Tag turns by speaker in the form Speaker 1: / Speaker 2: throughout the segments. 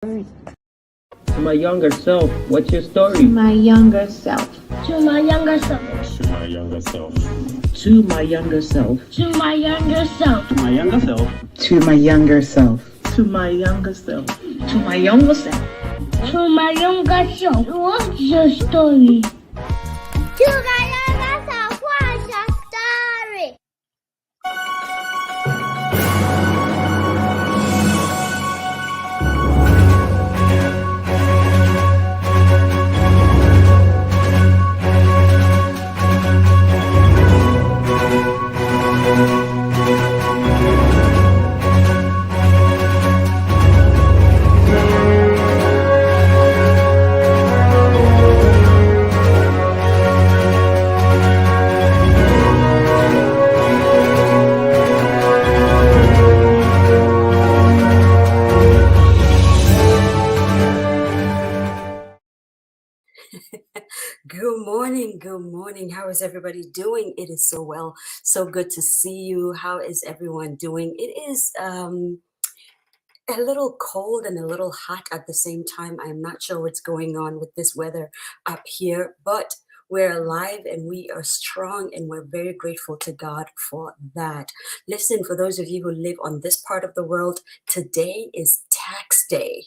Speaker 1: To my younger self, what's your story?
Speaker 2: To my younger self.
Speaker 3: To my younger self.
Speaker 4: To my younger self.
Speaker 1: To my younger self.
Speaker 3: To my younger self.
Speaker 4: To my younger self.
Speaker 5: To my younger self.
Speaker 1: To my younger self.
Speaker 2: To my younger self.
Speaker 3: To my younger self. What's your story? To my younger self. What's your story?
Speaker 6: Good morning. How is everybody doing? It is so well, so good to see you. How is everyone doing? It is a little cold and a little hot at the same time. I'm not sure what's going on with this weather up here, but we're alive and we are strong and we're very grateful to God for that. Listen, for those of you who live on this part of the world, today is tax day.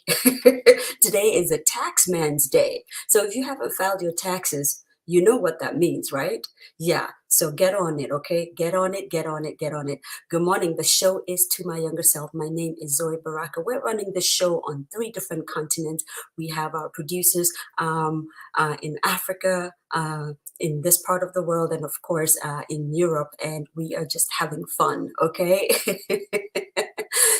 Speaker 6: Today is a tax man's day. So if you haven't filed your taxes, you know what that means, right? Yeah. So get on it, okay? Get on it. Good morning. The show is To My Younger Self. My name is Zoe Baraka. We're running the show on 3 different continents. We have our producers in Africa, in this part of the world, and of course in Europe, and we are just having fun, okay?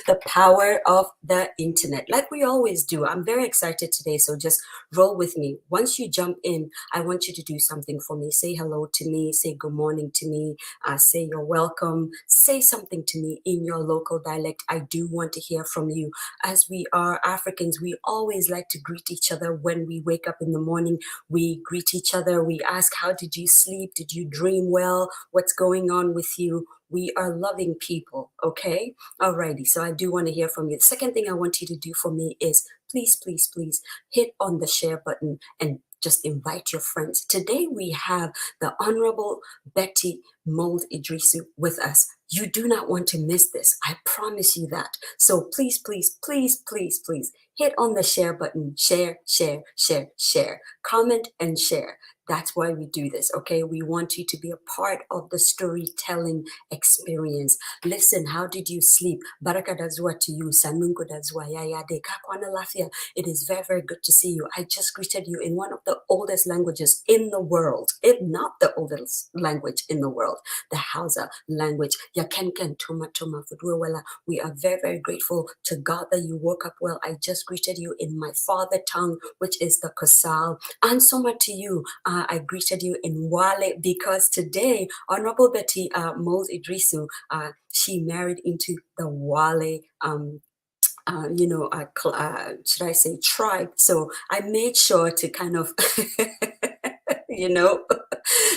Speaker 6: The power of the internet, like we always do. I'm very excited today, so just roll with me. Once you jump in, I want you to do something for me. Say hello to me, say good morning to me, say you're welcome, say something to me in your local dialect. I do want to hear from you. As we are Africans, we always like to greet each other when we wake up in the morning. We greet each other, we ask, how did you sleep? Did you dream well? What's going on with you? We are loving people, okay? Alrighty, so I do want to hear from you. The second thing I want you to do for me is please hit on the share button and just invite your friends. Today we have the Honorable Betty Mould-Iddrisu with us. You do not want to miss this. I promise you that. So please hit on the share button. Share. Comment and share. That's why we do this, okay? We want you to be a part of the storytelling experience. Listen, how did you sleep? Baraka dazwa to you. Sanunko dazwa. Yayade. Kakwana lafia. It is very, very good to see you. I just greeted you in one of the oldest languages in the world, if not the oldest language in the world, the Hausa language. Yakenken tuma fudwewela. We are very, very grateful to God that you woke up well. I just greeted you in my father tongue, which is the Kosal. And so much to you. I greeted you in Wale because today, Honorable Betty Mould-Iddrisu, she married into the Wale should I say tribe? So I made sure to kind of,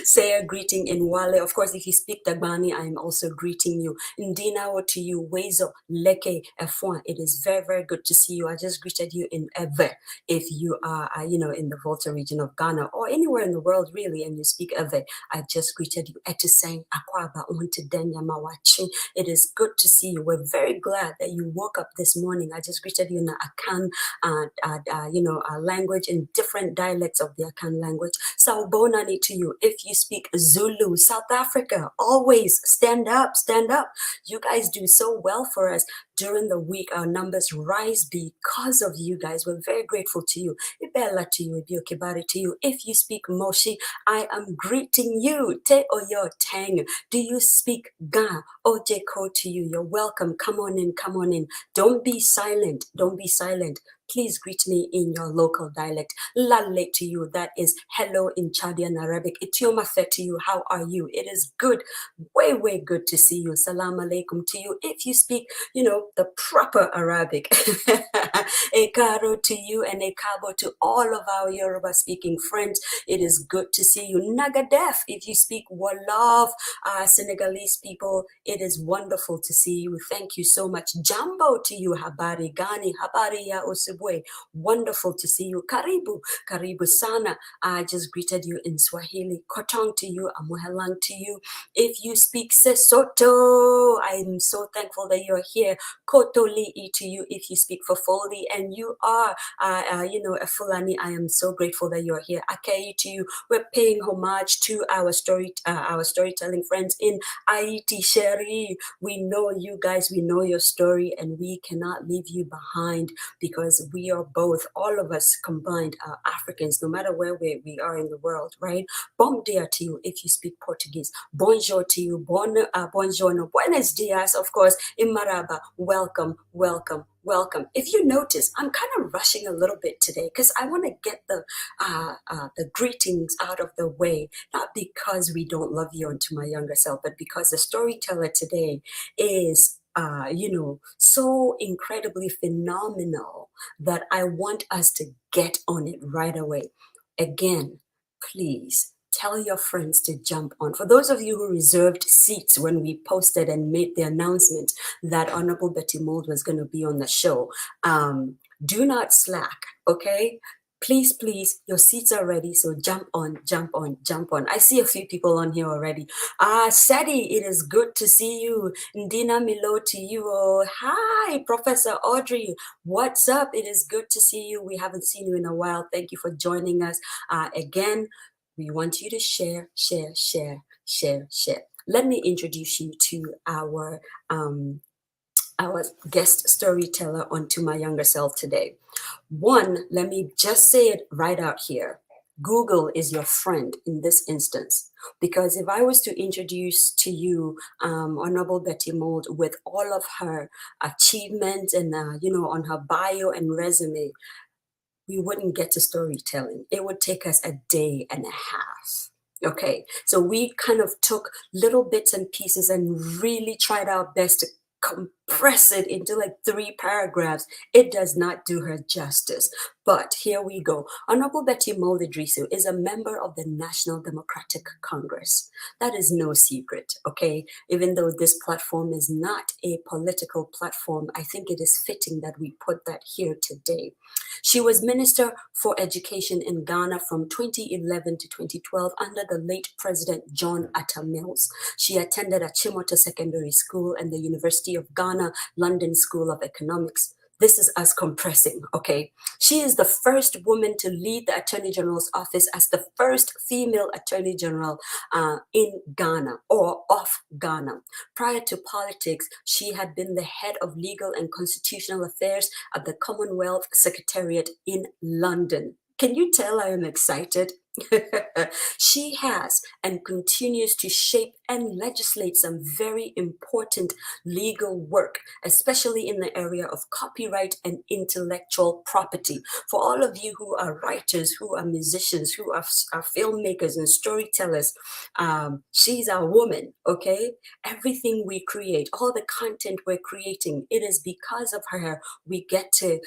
Speaker 6: say a greeting in Wale. Of course, if you speak Dagbani, I'm also greeting you. Ndinawo to you, Wezo, Leke, Efwan. It is very, very good to see you. I just greeted you in Ewe. If you are, in the Volta region of Ghana or anywhere in the world, really, and you speak Ewe, I just greeted you. Etuseng, Akwaba, Untidenya, Mawachi. It is good to see you. We're very glad that you woke up this morning. I just greeted you in the Akan, language, in different dialects of the Akan language. So bonani to you. If you speak Zulu, South Africa, always stand up. You guys do so well for us during the week. Our numbers rise because of you guys. We're very grateful to you. Ibella to you, Ibiokibari to you. If you speak Moshi, I am greeting you. Te oyo tang. Do you speak Ga? Ojeko to you. You're welcome. Come on in. Don't be silent. Please greet me in your local dialect. Lalle to you, that is hello in Chadian Arabic. Itiomafe to you, how are you? It is good, way good to see you. Salam alaikum to you. If you speak, the proper Arabic. Ekaro to you and ekabo to all of our Yoruba speaking friends. It is good to see you. Nagadef, if you speak Wolof, Senegalese people, it is wonderful to see you. Thank you so much. Jambo to you. Habari gani, habari ya usibwe. Wonderful to see you. Karibu, karibu sana. I just greeted you in Swahili. Kotong to you, amuhelang to you. If you speak Sesotho, I'm so thankful that you're here. Koto liiiit to you if you speak Fafoli and you are, a Fulani. I am so grateful that you're here. Akei to you. We're paying homage to our storytelling friends in Haiti, Sherry. We know you guys, we know your story, and we cannot leave you behind because we are both, all of us combined, are Africans, no matter where we are in the world, right? Bom dia to you if you speak Portuguese. Bonjour to you. Buongiorno. Buenos dias, of course, in Maraba. Welcome, welcome, welcome. If you notice, I'm kind of rushing a little bit today because I want to get the greetings out of the way, not because we don't love you and to my younger self, but because the storyteller today is so incredibly phenomenal that I want us to get on it right away. Again, please tell your friends to jump on. For those of you who reserved seats when we posted and made the announcement that Honorable Betty Mould was going to be on the show, do not slack, okay? Please, please, your seats are ready, so jump on, jump on, jump on. I see a few people on here already. Sadi, it is good to see you. Ndina Milo to you. Oh, hi, Professor Audrey. What's up? It is good to see you. We haven't seen you in a while. Thank you for joining us. Again, we want you to share, share, share, share, share. Let me introduce you to our guest storyteller on To My Younger Self today. One, let me just say it right out here. Google is your friend in this instance, because if I was to introduce to you Honorable Betty Mould with all of her achievements and, on her bio and resume, we wouldn't get to storytelling. It would take us a day and a half. Okay, so we kind of took little bits and pieces and really tried our best to compress it into like 3 paragraphs. It does not do her justice. But here we go. Honorable Betty Mould-Iddrisu is a member of the National Democratic Congress. That is no secret, okay? Even though this platform is not a political platform, I think it is fitting that we put that here today. She was Minister for Education in Ghana from 2011 to 2012 under the late President John Atta Mills. She attended Achimota Secondary School and the University of Ghana, London School of Economics. This is us compressing, okay? She is the first woman to lead the Attorney General's office as the first female Attorney General in Ghana or of Ghana. Prior to politics, she had been the head of legal and constitutional affairs at the Commonwealth Secretariat in London. Can you tell I am excited? She has and continues to shape and legislate some very important legal work, especially in the area of copyright and intellectual property. For all of you who are writers, who are musicians, who are filmmakers and storytellers, she's our woman, okay? Everything we create, all the content we're creating, it is because of her we get to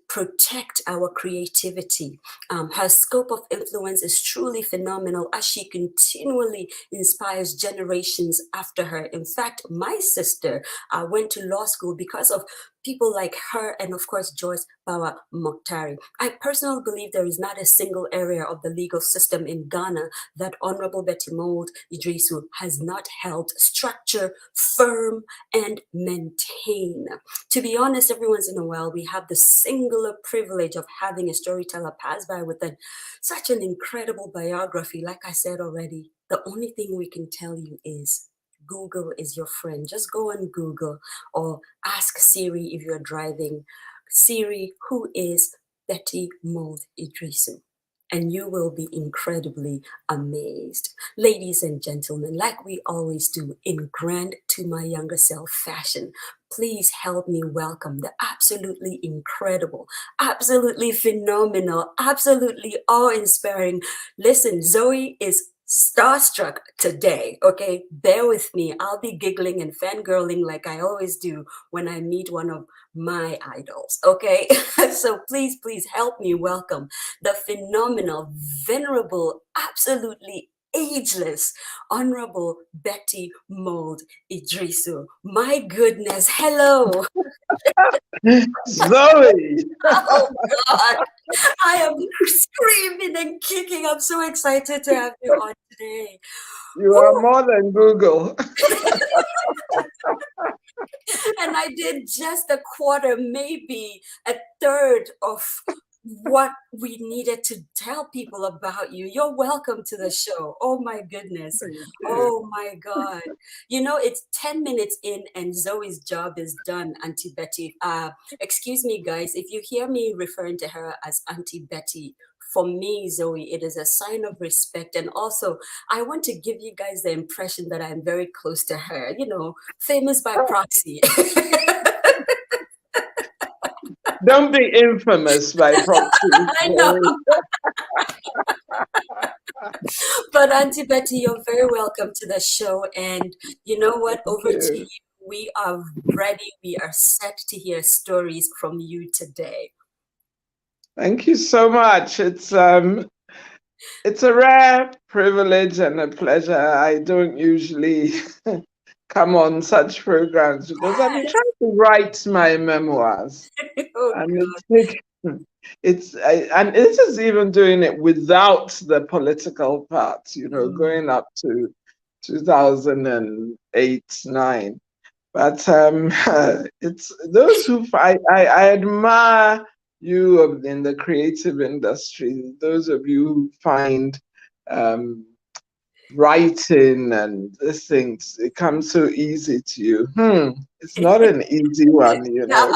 Speaker 6: protect our creativity. Her scope of influence is truly phenomenal as she continually inspires generations after her. In fact, my sister went to law school because of people like her and, of course, Joyce Bawa Mokhtari. I personally believe there is not a single area of the legal system in Ghana that Honorable Betty Mould-Iddrisu has not held structure, firm, and maintain. To be honest, every once in a while, we have the singular privilege of having a storyteller pass by with such an incredible biography. Like I said already, the only thing we can tell you is Google is your friend. Just go on Google or ask Siri if you're driving. Siri, who is Betty Mould-Iddrisu? And you will be incredibly amazed. Ladies and gentlemen, like we always do in grand To My Younger Self fashion, please help me welcome the absolutely incredible, absolutely phenomenal, absolutely awe-inspiring. Listen, Zoe is starstruck today, okay? Bear with me. I'll be giggling and fangirling like I always do when I meet one of my idols, okay? So please, please help me welcome the phenomenal, venerable, absolutely ageless, Honorable Betty Mould-Iddrisu. My goodness, hello.
Speaker 7: Zoe,
Speaker 6: Oh God, I am screaming and kicking. I'm so excited to have you on today.
Speaker 7: you are more than Google.
Speaker 6: And I did just a quarter, maybe a third of what we needed to tell people about you. You're welcome to the show. Oh my goodness. Oh my God. You know, it's 10 minutes in and Zoe's job is done, Auntie Betty. Excuse me, guys, if you hear me referring to her as Auntie Betty, for me, Zoe, it is a sign of respect. And also, I want to give you guys the impression that I'm very close to her, you know, famous by proxy.
Speaker 7: Don't be infamous by proxy.
Speaker 6: I know. But Auntie Betty, you're very welcome to the show. And you know what? Over to you. We are ready. We are set to hear stories from you today.
Speaker 7: Thank you so much. It's a rare privilege and a pleasure. I don't usually come on such programs because I've been trying to write my memoirs.
Speaker 6: Oh,
Speaker 7: And and this is even doing it without the political part, you know, going up to 2008-9. But it's those who I admire you in the creative industry. Those of you who find writing and these things, it comes so easy to you. It's not an easy one, you know.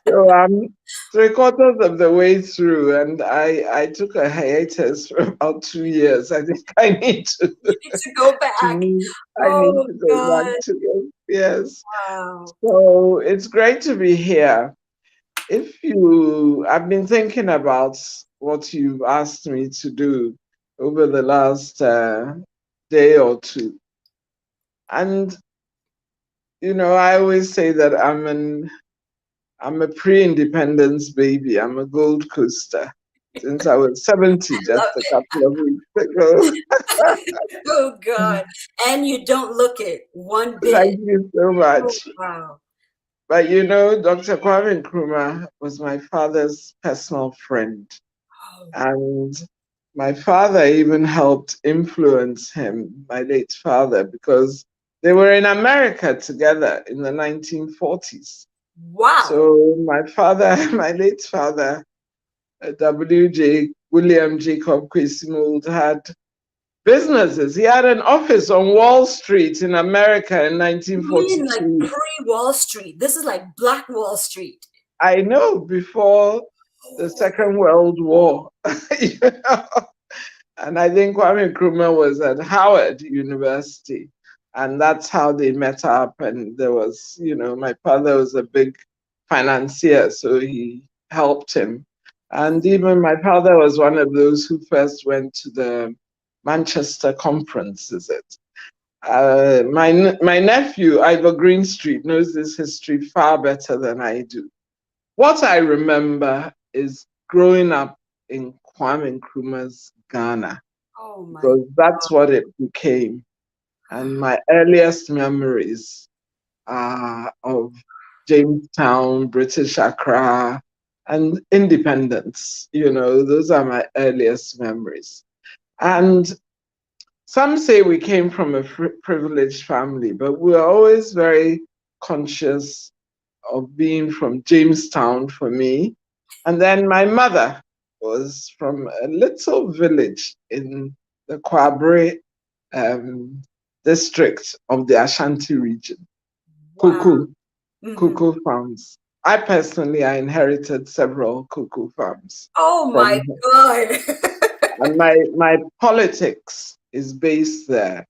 Speaker 7: So I'm 3/4 of the way through, and I took a hiatus for about 2 years. I think I need to,
Speaker 6: you need to go back.
Speaker 7: I need to go back to it. Yes.
Speaker 6: Wow.
Speaker 7: So it's great to be here. I've been thinking about what you've asked me to do over the last day or two. And, you know, I always say that I'm a pre-independence baby. I'm a Gold Coaster since I was 70 just a couple of weeks ago.
Speaker 6: Oh God. And you don't look it one bit.
Speaker 7: Thank you so much.
Speaker 6: Oh, wow.
Speaker 7: But you know, Dr. Kwame Nkrumah was my father's personal friend.
Speaker 6: Oh.
Speaker 7: And my father even helped influence him, my late father, because they were in America together in the 1940s.
Speaker 6: Wow.
Speaker 7: So my late father, William Jacob Kwesi Mould, had businesses. He had an office on Wall Street in America in 1942.
Speaker 6: You mean like pre-Wall Street? This is like Black Wall Street.
Speaker 7: I know, before the Second World War. You know? And I think Kwame Nkrumah was at Howard University. And that's how they met up. And there was, you know, my father was a big financier, so he helped him. And even my father was one of those who first went to the Manchester conference, is it? My nephew, Ivor Greenstreet, knows this history far better than I do. What I remember is growing up in Kwame Nkrumah's Ghana, because that's what it became. And my earliest memories are of Jamestown, British Accra, and independence. You know, those are my earliest memories. And some say we came from a privileged family, but we were always very conscious of being from Jamestown for me. And then my mother was from a little village in the Kwabre district of the Ashanti region, Cocoa farms. I inherited several cocoa farms.
Speaker 6: Oh my God.
Speaker 7: And my politics is based there.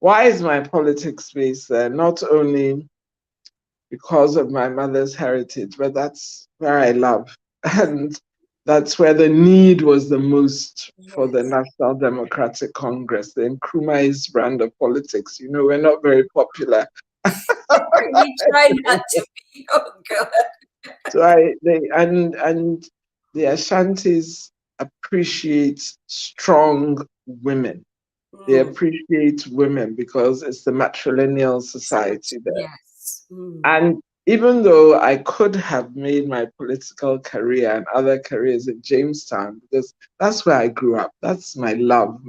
Speaker 7: Why is my politics based there? Not only because of my mother's heritage, but that's where I love. And That's where the need was the most for the
Speaker 6: Yes.
Speaker 7: National Democratic Congress, the Nkrumah's brand of politics. You know, we're not very popular.
Speaker 6: We try not to be. Oh God.
Speaker 7: So and the Ashantis appreciate strong women. They
Speaker 6: Mm.
Speaker 7: appreciate women because it's the matrilineal society there.
Speaker 6: Yes. Mm.
Speaker 7: And even though I could have made my political career and other careers in Jamestown, because that's where I grew up. That's my love.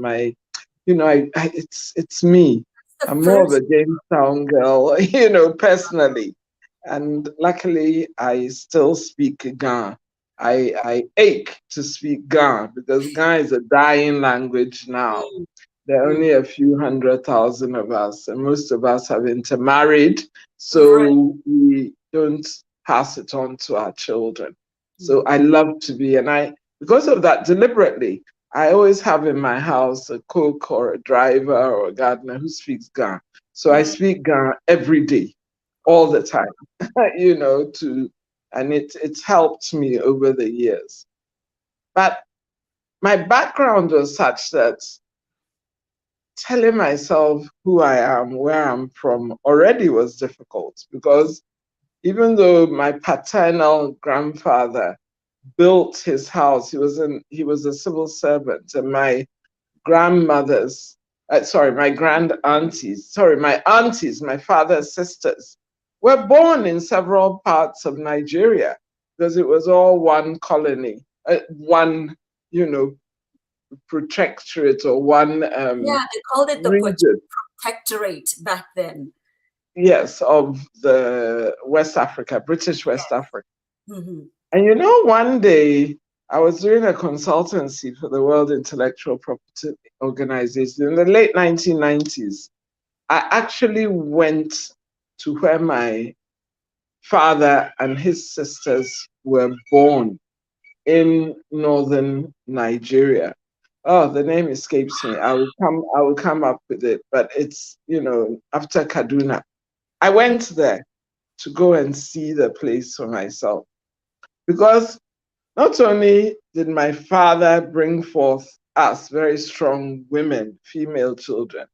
Speaker 7: It's me.
Speaker 6: The
Speaker 7: I'm more of a
Speaker 6: first.
Speaker 7: Jamestown girl, personally. And luckily, I still speak Ga. I ache to speak Ga because Ga is a dying language now.
Speaker 6: Mm.
Speaker 7: There are
Speaker 6: Mm.
Speaker 7: only a few 100,000 of us, and most of us have intermarried,
Speaker 6: Right.
Speaker 7: so we don't pass it on to our children. So
Speaker 6: Mm.
Speaker 7: I love to be, because of that, deliberately, I always have in my house a cook or a driver or a gardener who speaks Ga. So I
Speaker 6: Mm.
Speaker 7: speak Ga every day, all the time, and it's helped me over the years. But my background was such that telling myself who I am, where I'm from, already was difficult because even though my paternal grandfather built his house, he was a civil servant, and my aunties, my father's sisters, were born in several parts of Nigeria because it was all one colony, one, protectorate or one
Speaker 6: Yeah, they called it the
Speaker 7: region.
Speaker 6: protectorate back then.
Speaker 7: Yes, of the West Africa, British West Africa.
Speaker 6: Mm-hmm.
Speaker 7: And one day I was doing a consultancy for the World Intellectual Property Organization in the late 1990s. I actually went to where my father and his sisters were born in northern Nigeria. Oh, the name escapes me. I will come up with it, but it's, after Kaduna. I went there to go and see the place for myself. Because not only did my father bring forth us very strong women, female children,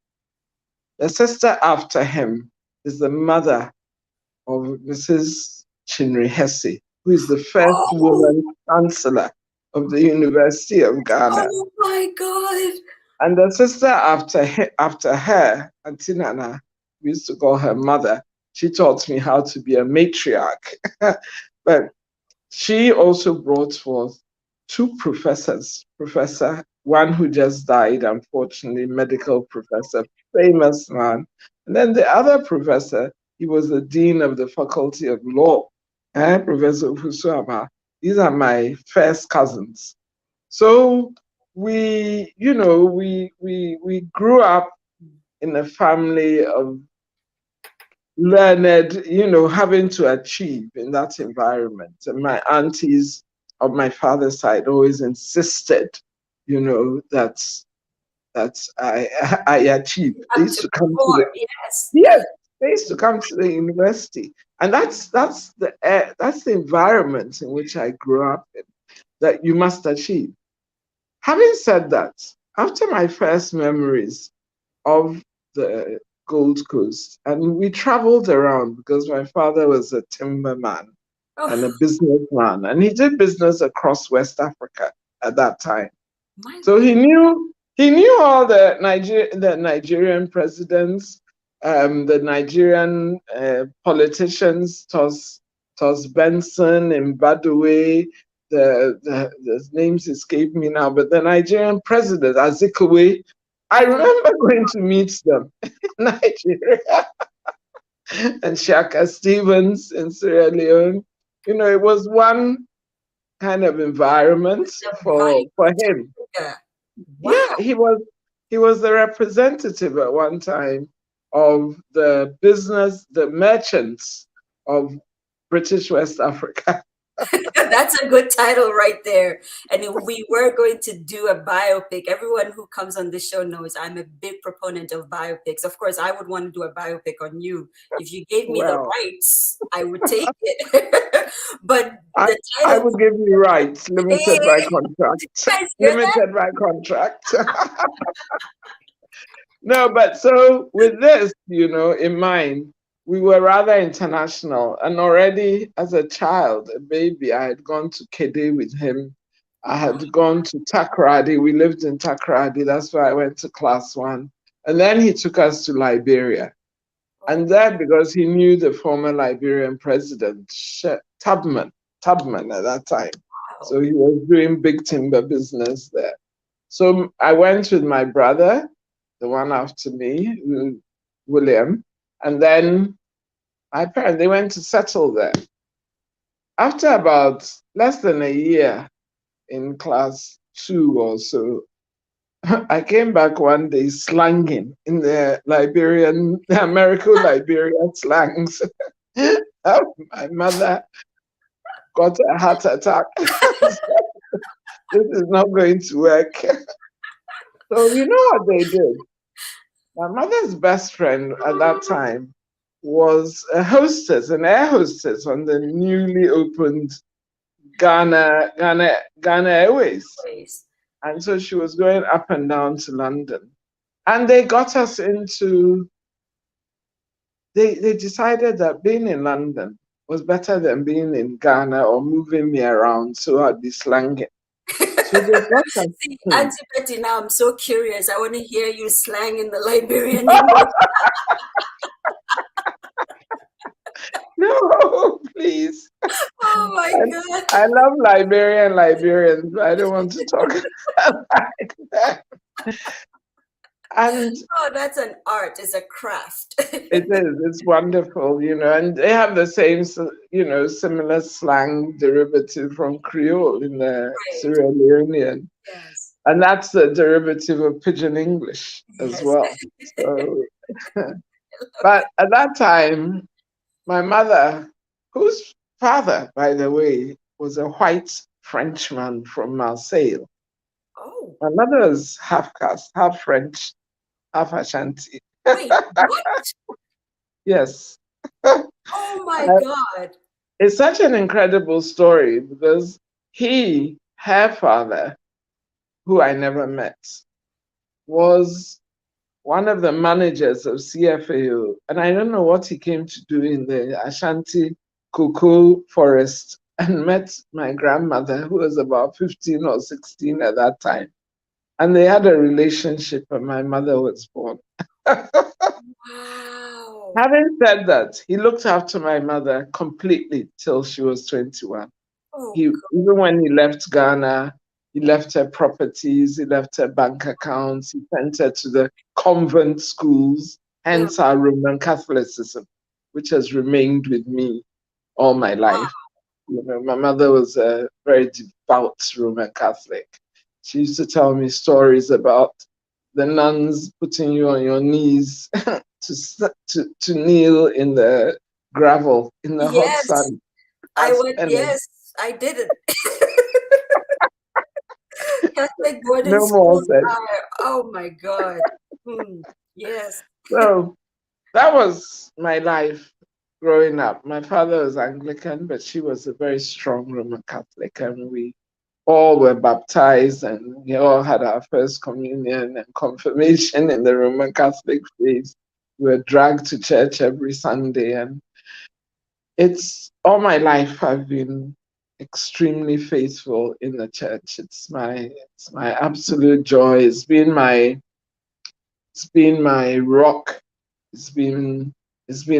Speaker 7: the sister after him is the mother of Mrs. Chinri Hesse, who is the first
Speaker 6: Oh,
Speaker 7: woman chancellor of the University of Ghana.
Speaker 6: oh my God.
Speaker 7: And the sister after her, Auntie Nana, we used to call her mother, she taught me how to be a matriarch. But she also brought forth two professors, one who just died, unfortunately, medical professor, famous man. And then the other professor, he was the dean of the Faculty of Law, Professor Fusuama. These are my first cousins. So we grew up in a family of learned, having to achieve in that environment. And my aunties of my father's side always insisted, that I achieve. They
Speaker 6: Have
Speaker 7: used
Speaker 6: to
Speaker 7: to come to
Speaker 6: perform,
Speaker 7: the
Speaker 6: yes.
Speaker 7: yes, they used to come to the university, and that's the environment in which I grew up in. That you must achieve. Having said that, after my first memories of the Gold Coast, and we traveled around because my father was a timberman and
Speaker 6: Oh
Speaker 7: a businessman, and he did business across West Africa at that time.
Speaker 6: my
Speaker 7: So
Speaker 6: God.
Speaker 7: he knew all the Nigerian presidents, the Nigerian politicians, Tos Benson in Badaway, the names escape me now, but the Nigerian president, Azikiwe, I remember going to meet them in Nigeria and Shaka Stevens in Sierra Leone. It was one kind of environment
Speaker 6: The
Speaker 7: for him.
Speaker 6: figure.
Speaker 7: Yeah,
Speaker 6: Wow.
Speaker 7: he was the representative at one time of the merchants of British West Africa.
Speaker 6: That's a good title right there. And if we were going to do a biopic, everyone who comes on this show knows I'm a big proponent of biopics. Of course, I would want to do a biopic on you. If you gave me the
Speaker 7: Well,
Speaker 6: rights, I would take it. But
Speaker 7: I,
Speaker 6: the
Speaker 7: I
Speaker 6: title,
Speaker 7: would give you rights, limited by
Speaker 6: hey,
Speaker 7: contract.
Speaker 6: you guys hear that?
Speaker 7: Limited by contract. No, but so with this, in mind, we were rather international. And already as a child, a baby, I had gone to Kede with him. I had gone to Takoradi. We lived in Takoradi. That's where I went to class 1. And then he took us to Liberia. And there, because he knew the former Liberian president, Tubman at that time. So he was doing big timber business there. So I went with my brother, the one after me, William, and then my parents, they went to settle there. After about less than a year in class 2 or so, I came back one day slanging in the American-Liberian slangs. My mother got a heart attack. This is not going to work. So you know what they did? My mother's best friend at that time was a hostess, an air hostess on the newly opened Ghana Airways. And so she was going up and down to London. And they got us into, they decided that being in London was better than being in Ghana or moving me around, so I'd be slanging. So they got us.
Speaker 6: See, Auntie Betty, now I'm so curious. I want to hear you slang in the Liberian English.
Speaker 7: No, please.
Speaker 6: Oh my God.
Speaker 7: I love Liberians, but I don't want to talk like that. And
Speaker 6: oh, that's an art, it's a craft.
Speaker 7: it is, it's wonderful, and they have the same, similar slang derivative from Creole in the Sierra Leonean.
Speaker 6: Yes.
Speaker 7: And that's the derivative of Pidgin English as well. So, but at that time, my mother, whose father, by the way, was a white Frenchman from Marseille.
Speaker 6: Oh.
Speaker 7: My mother was half caste, half French, half Ashanti.
Speaker 6: Wait, what?
Speaker 7: Yes.
Speaker 6: Oh my God.
Speaker 7: It's such an incredible story because her father, who I never met, was one of the managers of CFAO. And I don't know what he came to do in the Ashanti cocoa forest, and met my grandmother, who was about 15 or 16 at that time. And they had a relationship and my mother was born.
Speaker 6: Wow.
Speaker 7: Having said that, he looked after my mother completely till she was 21.
Speaker 6: Oh,
Speaker 7: Even when he left Ghana, he left her properties, he left her bank accounts, he sent her to the convent schools, hence our Roman Catholicism, which has remained with me all my life. My mother was a very devout Roman Catholic. She used to tell me stories about the nuns putting you on your knees to kneel in the gravel in the hot sun.
Speaker 6: Yes, I did it. Catholic boarding
Speaker 7: No
Speaker 6: school.
Speaker 7: more.
Speaker 6: Oh my God. Yes.
Speaker 7: So that was my life growing up. My father was Anglican, but she was a very strong Roman Catholic, and we all were baptized, and we all had our first communion and confirmation in the Roman Catholic faith. We were dragged to church every Sunday, and it's all my life I've been extremely faithful in the church. It's my absolute joy. It's been my rock. It's been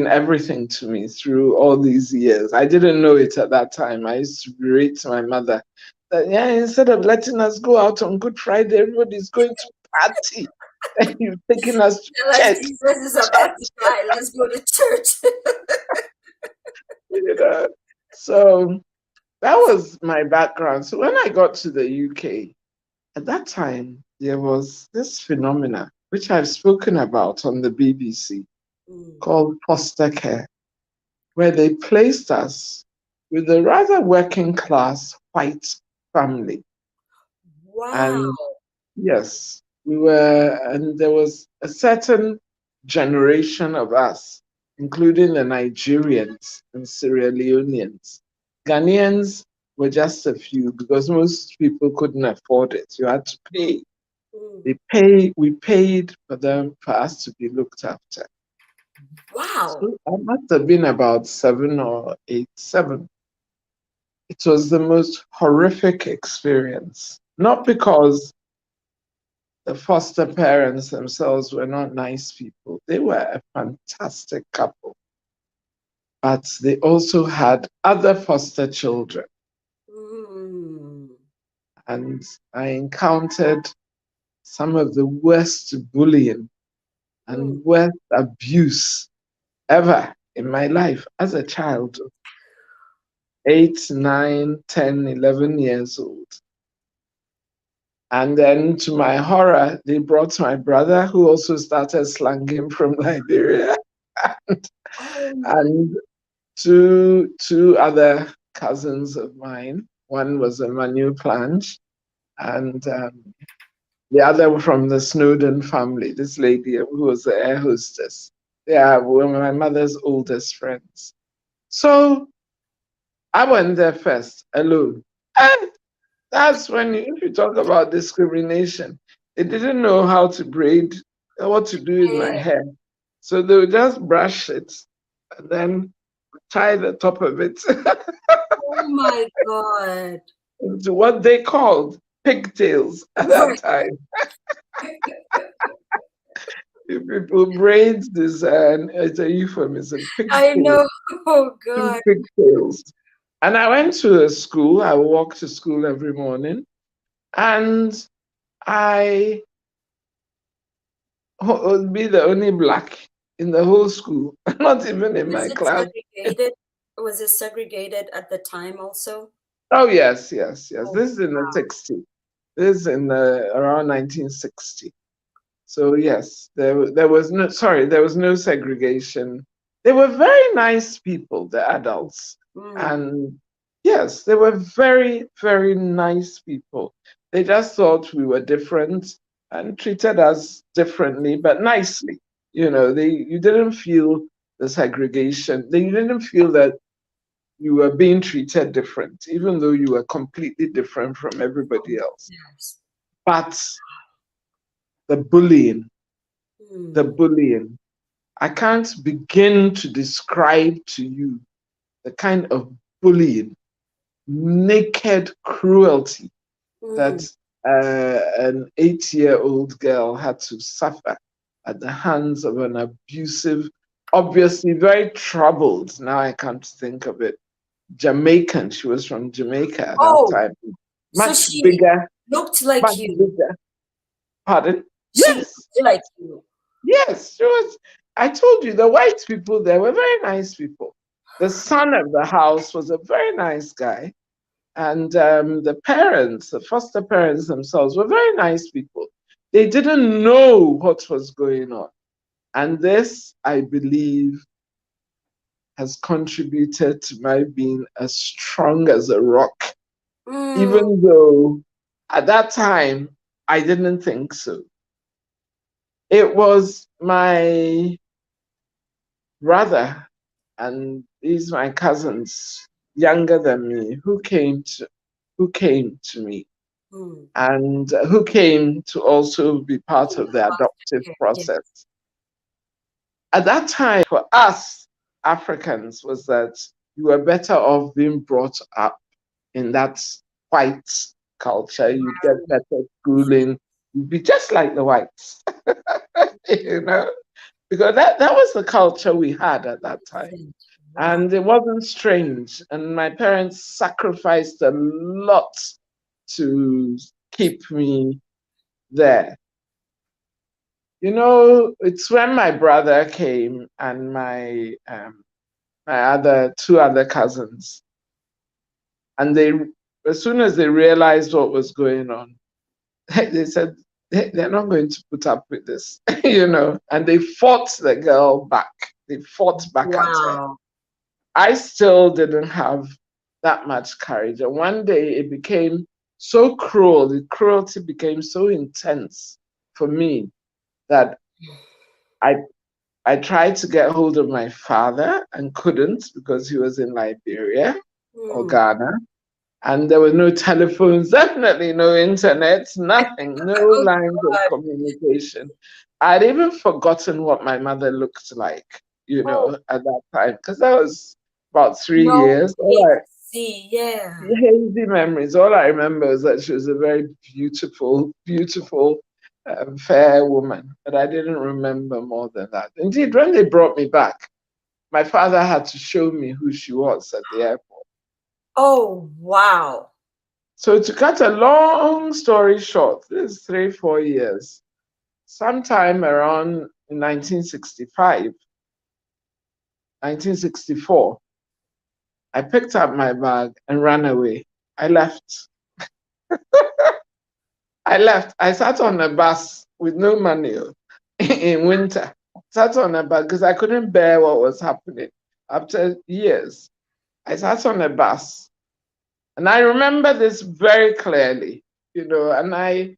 Speaker 7: everything to me through all these years. I didn't know it at that time. I used to berate my mother that, instead of letting us go out on Good Friday, everybody's going to party. And you've taken us to church.
Speaker 6: Jesus is about to die. Let's go to church.
Speaker 7: So that was my background. So when I got to the UK, at that time, there was this phenomena, which I've spoken about on the BBC, called foster care, where they placed us with a rather working class white family.
Speaker 6: Wow.
Speaker 7: And yes, we were, and there was a certain generation of us, including the Nigerians and Sierra Leoneans. Ghanaians were just a few because most people couldn't afford it. You had to pay. We paid for them for us to be looked after.
Speaker 6: Wow.
Speaker 7: So I must have been about 7 or 8, 7. It was the most horrific experience. Not because the foster parents themselves were not nice people. They were a fantastic couple. But they also had other foster children. And I encountered some of the worst bullying and worst abuse ever in my life as a child, 8, 9, 10, 11 years old. And then to my horror, they brought my brother, who also started slanging from Liberia, and two other cousins of mine. One was a Manu Planche, and the other from the Snowden family, this lady who was the air hostess. They were my mother's oldest friends. So I went there first, alone. And that's when, if you talk about discrimination, they didn't know how to braid, what to do with my hair. So they would just brush it and then tie the top of it
Speaker 6: Oh my God.
Speaker 7: into what they called pigtails at that time. If people braid this, and it's a euphemism.
Speaker 6: I know. Oh God.
Speaker 7: Pigtails. And I went to a school. I walked to school every morning, and I would be the only black in the whole school, not even in my class.
Speaker 6: Segregated? Was it segregated at the time also?
Speaker 7: Oh, yes, yes, yes.
Speaker 6: Oh,
Speaker 7: this is in the 60s. This is in around 1960. So yes, there was no segregation. They were very nice people, the adults. And yes, they were very, very nice people. They just thought we were different and treated us differently, but nicely. You didn't feel the segregation. You didn't feel that you were being treated different, even though you were completely different from everybody else.
Speaker 6: Yes.
Speaker 7: But the bullying, I can't begin to describe to you the kind of bullying, naked cruelty that an 8-year-old girl had to suffer at the hands of an abusive, obviously very troubled, now I come to think of it, Jamaican. She was from Jamaica at that time. Much
Speaker 6: so she
Speaker 7: bigger.
Speaker 6: Looked like
Speaker 7: much
Speaker 6: you.
Speaker 7: Bigger. Pardon?
Speaker 6: She
Speaker 7: Yes.
Speaker 6: looked like you.
Speaker 7: Yes, she was. I told you, the white people there were very nice people. The son of the house was a very nice guy. And the parents, the foster parents themselves, were very nice people. They didn't know what was going on. And this, I believe, has contributed to my being as strong as a rock, even though at that time I didn't think so. It was my brother and these my cousins, younger than me, who came to me and who came to also be part of the adoptive process. At that time, for us Africans, was that you were better off being brought up in that white culture. You'd get better schooling. You'd be just like the whites, because that was the culture we had at that time. And it wasn't strange. And my parents sacrificed a lot to keep me there. It's when my brother came and my two other cousins, and as soon as they realized what was going on, they said they're not going to put up with this, and they fought the girl back. They fought back at her. I still didn't have that much courage. And one day it became so cruel, the cruelty became so intense for me that I tried to get hold of my father and couldn't because he was in Liberia or Ghana. And there were no telephones, definitely no internet, nothing, no lines of communication. I'd even forgotten what my mother looked like, at that time, because that was about 3 years. Hazy memories. All I remember is that she was a very beautiful, beautiful, fair woman, but I didn't remember more than that. Indeed, when they brought me back, my father had to show me who she was at the airport.
Speaker 6: Oh, wow.
Speaker 7: So to cut a long story short, this is 3-4 years. Sometime around 1965, 1964, I picked up my bag and ran away. I left. I sat on a bus with no money in winter. Sat on a bus because I couldn't bear what was happening. After years, I sat on a bus. And I remember this very clearly, and I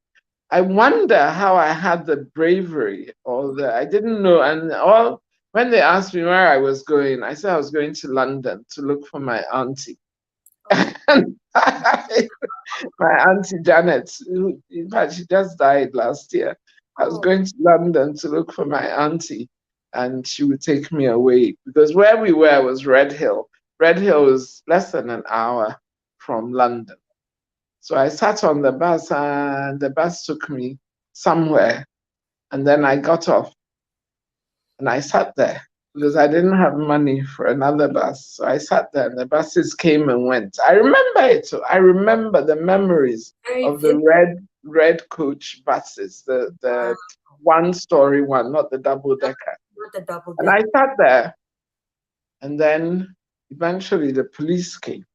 Speaker 7: wonder how I had the bravery I didn't know. And when they asked me where I was going, I said I was going to London to look for my auntie. And my auntie Janet, who, in fact, she just died last year. I was going to London to look for my auntie, and she would take me away because where we were was Red Hill. Red Hill was less than an hour from London. So I sat on the bus and the bus took me somewhere. And then I got off and I sat there because I didn't have money for another bus. So I sat there and the buses came and went. I remember it. I remember the memories of the red coach buses, the one-story one, not the double-decker. And I sat there and then eventually the police came.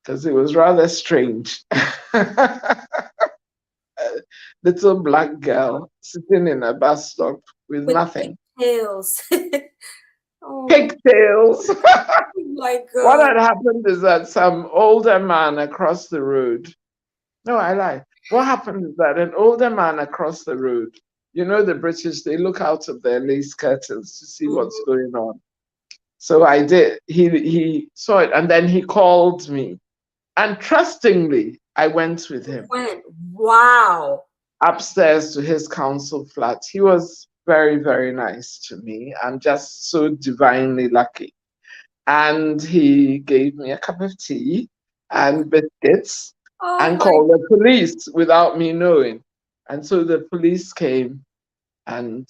Speaker 7: Because it was rather strange. A little black girl sitting in a bus stop with nothing.
Speaker 6: Pigtails.
Speaker 7: Pigtails.
Speaker 6: Oh my God.
Speaker 7: What had happened is that some older man across the road. No, I lie. What happened is that an older man across the road, the British, they look out of their lace curtains to see what's going on. So I did. He saw it and then he called me. And trustingly, I went with him.
Speaker 6: Wow.
Speaker 7: Upstairs to his council flat. He was very, very nice to me. I'm just so divinely lucky. And he gave me a cup of tea and biscuits and called the police without me knowing. And so the police came and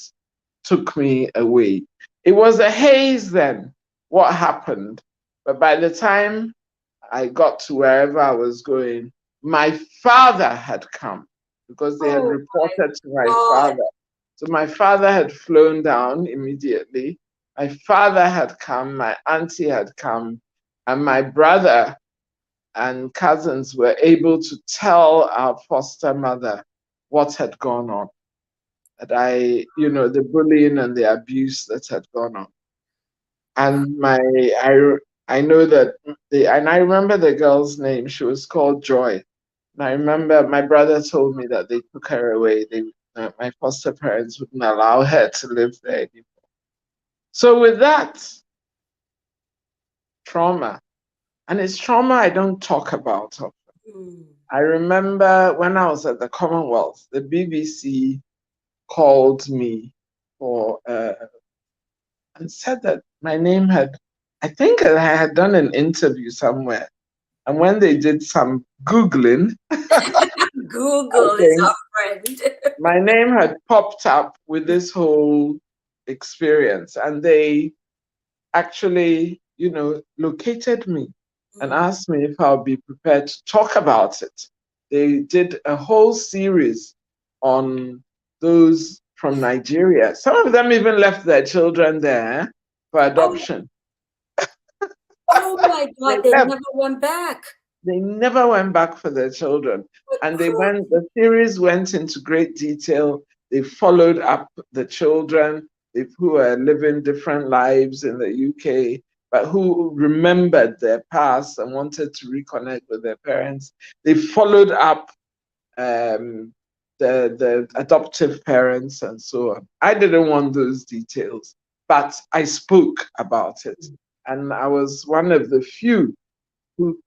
Speaker 7: took me away. It was a haze then, what happened. But by the time I got to wherever I was going, my father had come because they had reported to my father. So my father had flown down immediately. My father had come, my auntie had come, and my brother and cousins were able to tell our foster mother what had gone on. That the bullying and the abuse that had gone on. And I know that, and I remember the girl's name. She was called Joy. And I remember my brother told me that they took her away. My foster parents wouldn't allow her to live there anymore. So with that trauma, and it's trauma I don't talk about often. I remember when I was at the Commonwealth, the BBC called me and said that my name I think I had done an interview somewhere. And when they did some Googling,
Speaker 6: Google is our friend.
Speaker 7: My name had popped up with this whole experience. And they actually, located me and asked me if I'll be prepared to talk about it. They did a whole series on those from Nigeria. Some of them even left their children there for adoption.
Speaker 6: Oh my God, they never went back.
Speaker 7: They never went back for their children. And the series went into great detail. They followed up the children who were living different lives in the UK. but who remembered their past and wanted to reconnect with their parents. They followed up the adoptive parents and so on. I didn't want those details, but I spoke about it. And I was one of the few who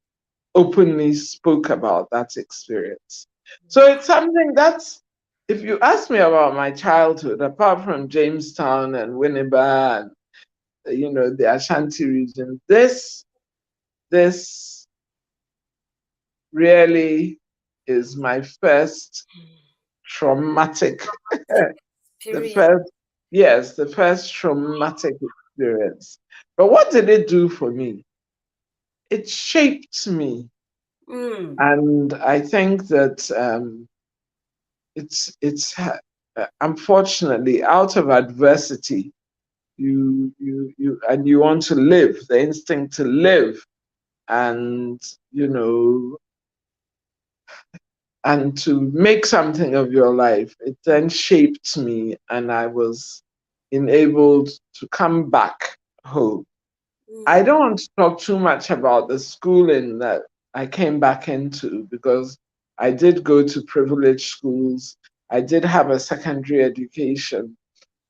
Speaker 7: openly spoke about that experience. So it's something that's, if you ask me about my childhood, apart from Jamestown and Winneba and the Ashanti region, this really is my first traumatic, the first traumatic experience. But what did it do for me? It shaped me. And I think that it's unfortunately, out of adversity, you want to live, the instinct to live, and and to make something of your life. It then shaped me, and I was enabled to come back home. I don't want to talk too much about the schooling that I came back into, because I did go to privileged schools. I did have a secondary education,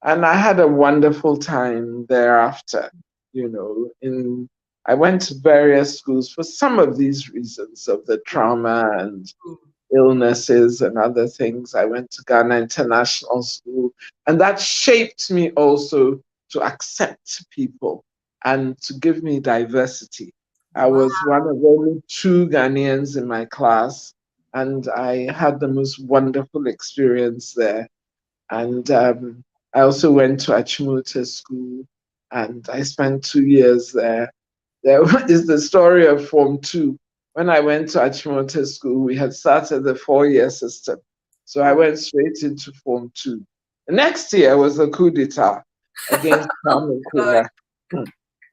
Speaker 7: and I had a wonderful time thereafter. I went to various schools for some of these reasons of the trauma and illnesses and other things. I went to Ghana International School, and that shaped me also to accept people and to give me diversity. I was one of only 2 Ghanaians in my class, and I had the most wonderful experience there. And I also went to Achimota School, and I spent 2 years there. There is the story of Form 2. When I went to Achimota School, we had started the 4-year system. So I went straight into Form 2. The next year was the coup d'etat against Kwame Nkrumah,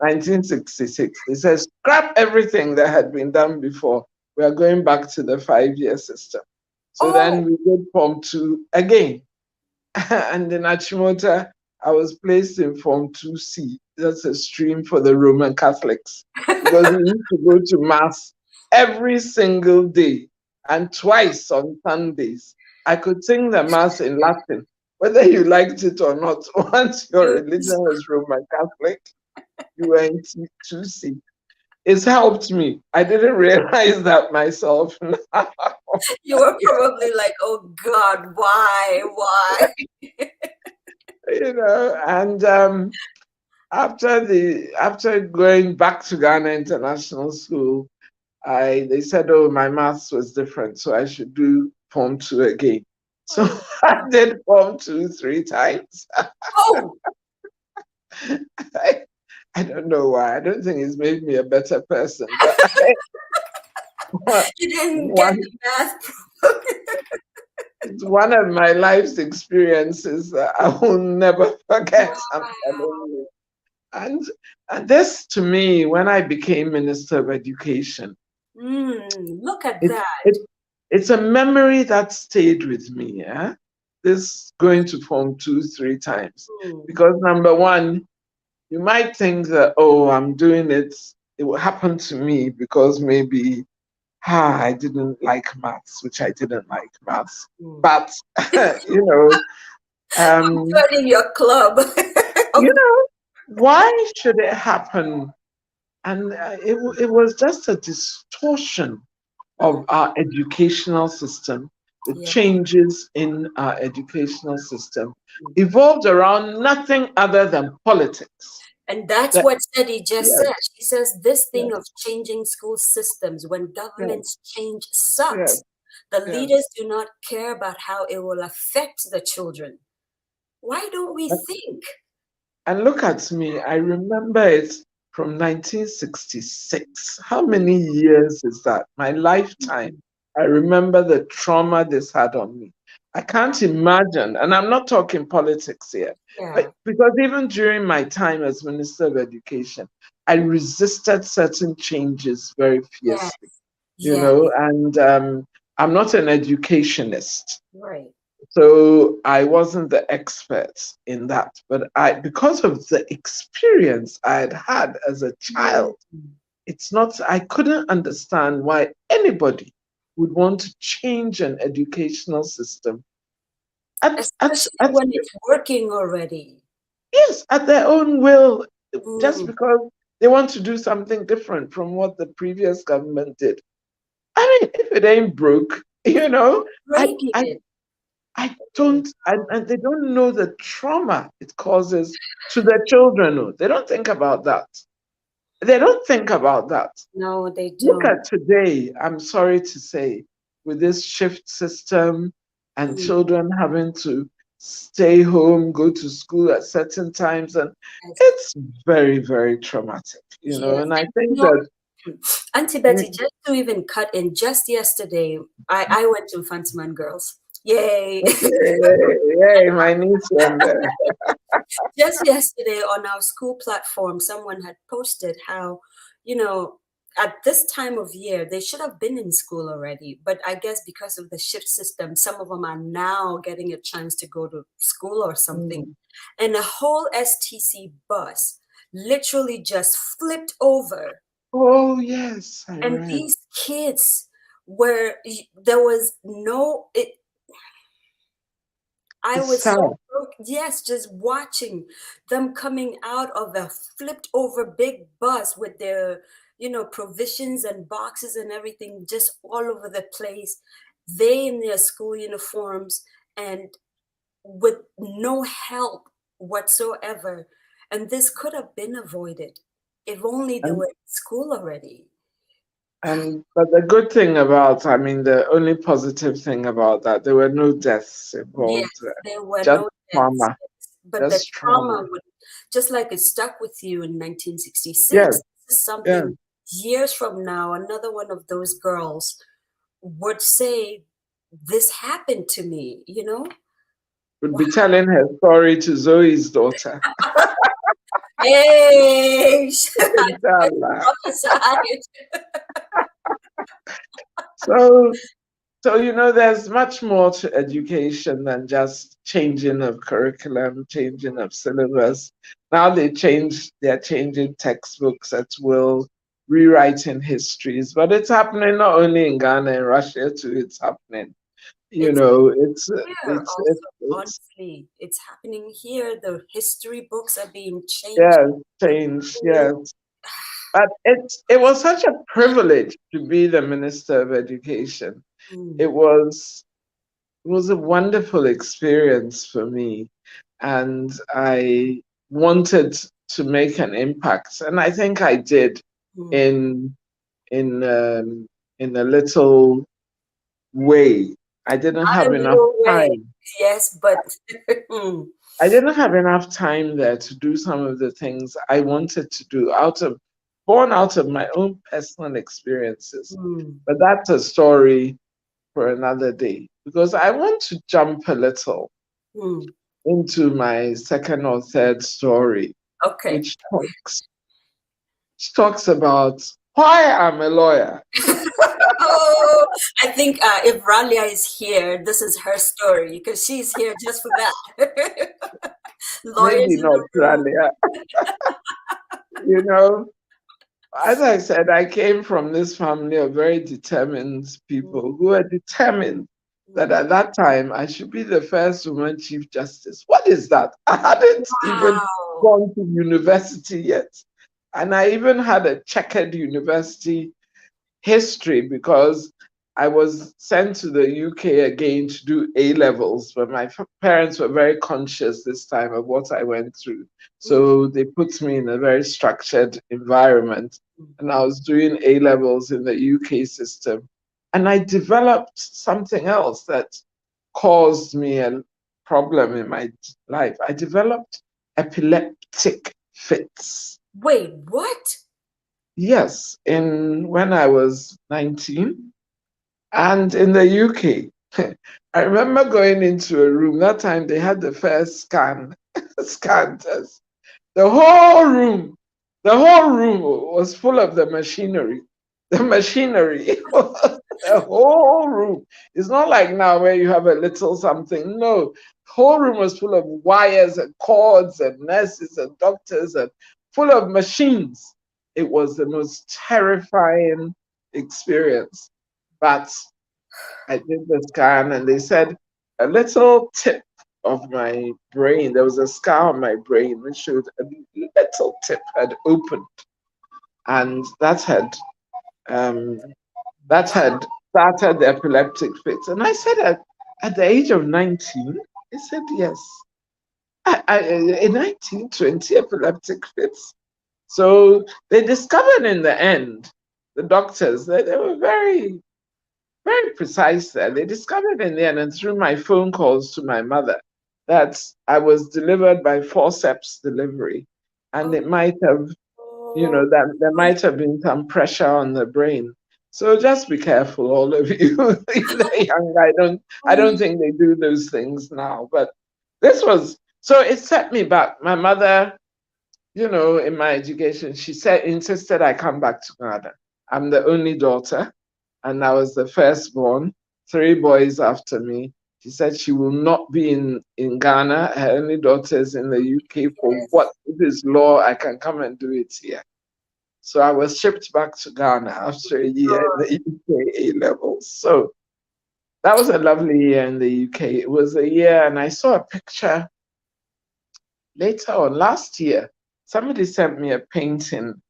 Speaker 7: 1966. They said, scrap everything that had been done before. We are going back to the 5-year system. So then we did Form 2 again. And in Achimota, I was placed in Form 2C. That's a stream for the Roman Catholics, because we used to go to Mass every single day and twice on Sundays. I could sing the Mass in Latin, whether you liked it or not. Once your religion was Roman Catholic, you were in 2C. It's helped me. I didn't realize that myself.
Speaker 6: You were probably like, oh God, why?
Speaker 7: And after going back to Ghana International School, they said, oh, my maths was different, so I should do Form 2 again. So I did Form 2 3 times. I don't know why. I don't think it's made me a better person. But
Speaker 6: you didn't get the math.
Speaker 7: It's one of my life's experiences that I will never forget. And this, to me, when I became Minister of Education,
Speaker 6: look at that.
Speaker 7: It's a memory that stayed with me. This going to Form 2 3 times. Because number one, you might think that, oh, I'm doing it, it will happen to me because maybe I didn't like maths, which I didn't like maths. But,
Speaker 6: I'm joining your club.
Speaker 7: Why should it happen? And it was just a distortion of our educational system. The changes in our educational system evolved around nothing other than politics.
Speaker 6: And that's what Seti just said. She says this thing of changing school systems, when governments change, sucks. The leaders do not care about how it will affect the children. Why don't we think?
Speaker 7: And look at me. I remember it from 1966. How many years is that? My lifetime. I remember the trauma this had on me. I can't imagine, and I'm not talking politics here, but because even during my time as Minister of Education, I resisted certain changes very fiercely, and I'm not an educationist.
Speaker 6: Right.
Speaker 7: So I wasn't the expert in that, but because of the experience I had had as a child, I couldn't understand why anybody would want to change an educational system
Speaker 6: Especially when it's working already.
Speaker 7: yes, at their own will, just
Speaker 6: Mm.
Speaker 7: because they want to do something different from what the previous government did. I mean, if it ain't broke,
Speaker 6: Breaking it.
Speaker 7: I don't, and they don't know the trauma it causes to their children. No. They don't think about that. They don't think about that.
Speaker 6: No, they
Speaker 7: Look
Speaker 6: don't.
Speaker 7: at today, I'm sorry to say, with this shift system and
Speaker 6: Mm.
Speaker 7: children having to stay home, go to school at certain times, and
Speaker 6: Yes.
Speaker 7: it's very, very traumatic,
Speaker 6: Yes.
Speaker 7: and I think
Speaker 6: No,
Speaker 7: that
Speaker 6: Auntie Betty, just to even cut in, just yesterday, I went to Infantiman Girls. Yay!
Speaker 7: yeah, my niece went there.
Speaker 6: Just yesterday on our school platform, someone had posted how, at this time of year, they should have been in school already. But I guess because of the shift system, some of them are now getting a chance to go to school or something. And a whole STC bus literally just flipped over.
Speaker 7: Oh, yes, I
Speaker 6: And
Speaker 7: read.
Speaker 6: these kids there was no, I
Speaker 7: It's
Speaker 6: was
Speaker 7: sad.
Speaker 6: so broke. Yes, just watching them coming out of a flipped over big bus with their, provisions and boxes and everything just all over the place. They in their school uniforms and with no help whatsoever. And this could have been avoided if only they
Speaker 7: And
Speaker 6: were in school already.
Speaker 7: but the good thing about, I mean, the only positive thing about that, there were no deaths
Speaker 6: Yes,
Speaker 7: involved.
Speaker 6: there were
Speaker 7: Just
Speaker 6: no deaths,
Speaker 7: trauma,
Speaker 6: but the
Speaker 7: just trauma.
Speaker 6: trauma would, just like it stuck with you in 1966,
Speaker 7: Yes,
Speaker 6: this is
Speaker 7: yes.
Speaker 6: something years from now, another one of those girls would say, this happened to me,
Speaker 7: Would be telling her story to Zoe's daughter.
Speaker 6: Hey,
Speaker 7: Inshallah.
Speaker 6: prophesied.
Speaker 7: So, there's much more to education than just changing of curriculum, changing of syllabus. Now they're changing textbooks at will, rewriting histories. But it's happening not only in Ghana and Russia too, it's happening.
Speaker 6: It's
Speaker 7: It's
Speaker 6: here
Speaker 7: it's
Speaker 6: also,
Speaker 7: it's
Speaker 6: honestly. It's happening here. The history books are being changed.
Speaker 7: yes, change, yes. But it was such a privilege to be the Minister of Education.
Speaker 6: Mm.
Speaker 7: It was a wonderful experience for me, and I wanted to make an impact, and I think I did
Speaker 6: Mm.
Speaker 7: in a little way. I didn't
Speaker 6: Not a
Speaker 7: have enough
Speaker 6: little way.
Speaker 7: time.
Speaker 6: Yes, but mm,
Speaker 7: I didn't have enough time there to do some of the things I wanted to do born out of my own personal experiences.
Speaker 6: mm.
Speaker 7: But that's a story for another day, because I want to jump a little
Speaker 6: Mm.
Speaker 7: into my second or third story,
Speaker 6: Okay.
Speaker 7: which talks about why I'm a lawyer.
Speaker 6: Oh, I think if Ralia is here, this is her story because she's here just for that. Lawyers
Speaker 7: Maybe
Speaker 6: in
Speaker 7: not,
Speaker 6: the room.
Speaker 7: Ralia. As I said, I came from this family of very determined people who were determined that at that time I should be the first woman Chief Justice. What is that? I hadn't even
Speaker 6: Wow.
Speaker 7: gone to university yet. And I even had a checkered university history because I was sent to the UK again to do A levels, but my parents were very conscious this time of what I went through. So they put me in a very structured environment, and I was doing A levels in the UK system. And I developed something else that caused me a problem in my life. I developed epileptic fits.
Speaker 6: Wait, what?
Speaker 7: Yes, when I was 19 and in the UK. I remember going into a room. That time they had the first scan test. The whole room was full of the machinery. The machinery was a whole room. It's not like now where you have a little something. No, whole room was full of wires and cords and nurses and doctors and full of machines. It was the most terrifying experience. But I did the scan and they said a little tip of my brain, there was a scar on my brain which showed a little tip had opened. And um, that had started the epileptic fits. And I said at the age of 19, he said yes. In 19, 20 epileptic fits. So they discovered in the end, the doctors, that they were very, very precise there. They discovered in the end, and through my phone calls to my mother, that I was delivered by forceps delivery. And it might have, that there might have been some pressure on the brain. So just be careful, all of you. They're young. I don't think they do those things now. But this was, so it set me back. My mother, in my education, she insisted I come back to Ghana. I'm the only daughter, and I was the firstborn, 3 boys after me. She said she will not be in Ghana. Her only daughter is in the UK. For what it is law, I can come and do it here. So I was shipped back to Ghana after a year in the UK A-levels. So that was a lovely year in the UK. It was a year, and I saw a picture later on last year. Somebody sent me a painting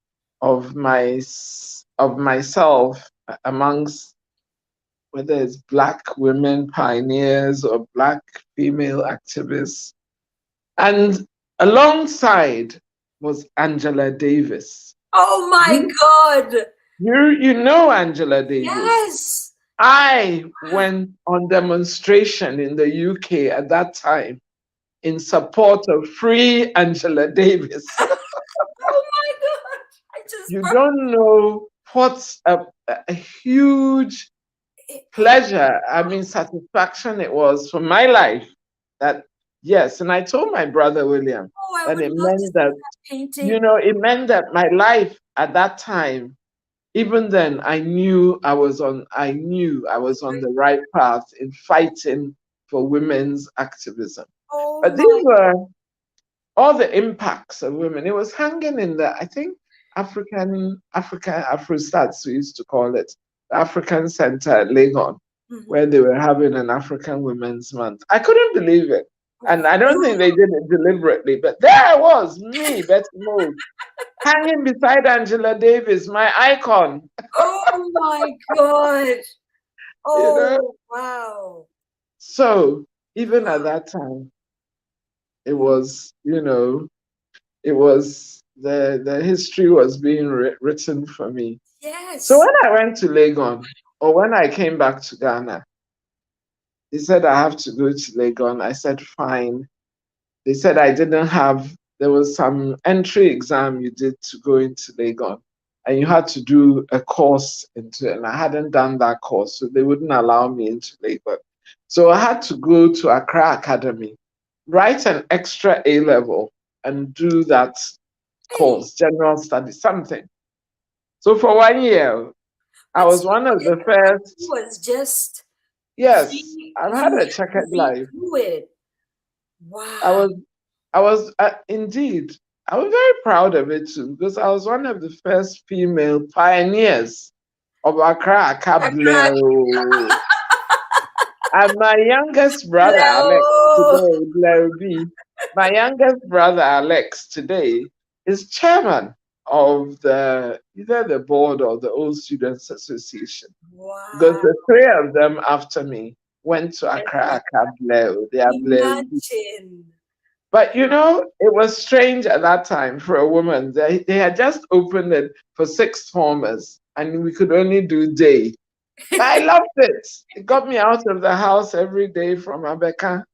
Speaker 7: of myself amongst, whether it's Black women pioneers or Black female activists. And alongside was Angela Davis.
Speaker 6: Oh my God!
Speaker 7: You know Angela Davis?
Speaker 6: Yes!
Speaker 7: I went on demonstration in the UK at that time in support of free Angela Davis.
Speaker 6: Oh my God!
Speaker 7: You don't know what a huge pleasure, satisfaction it was for my life that, yes, and I told my brother William that it meant that, it meant that my life at that time, even then, I knew I was on the right path in fighting for women's activism. But these were all the impacts of women. It was hanging in the, I think, African Afrostats, we used to call it, the African Center at Legon, where they were having an African Women's Month. I couldn't believe it. And I don't think they did it deliberately, but there I was, me, Betty Mould, hanging beside Angela Davis, my icon.
Speaker 6: Oh my God. Oh, wow.
Speaker 7: So even at that time, it was, it was, the history was being written for me.
Speaker 6: Yes.
Speaker 7: So when I went to Legon, or when I came back to Ghana, they said I have to go to Legon. I said, fine. They said there was some entry exam you did to go into Legon, and you had to do a course into it, and I hadn't done that course, so they wouldn't allow me into Legon. So I had to go to Accra Academy, write an extra A-level, and do that course, general studies, something. So for 1 year, I was one of the first.
Speaker 6: It was just.
Speaker 7: Yes, I've had a checkered life.
Speaker 6: Wow.
Speaker 7: I was indeed. I was very proud of it too, because I was one of the first female pioneers of Accra Academy. And my youngest brother, Alex, today, Blair B, my youngest brother, Alex, today, is chairman of either the board or the Old Students Association.
Speaker 6: Wow.
Speaker 7: Because the 3 of them after me went to Accra Academy. They are Blair B. But it was strange at that time for a woman. They had just opened it for 6th formers, and we could only do day. I loved it. It got me out of the house every day from Abeka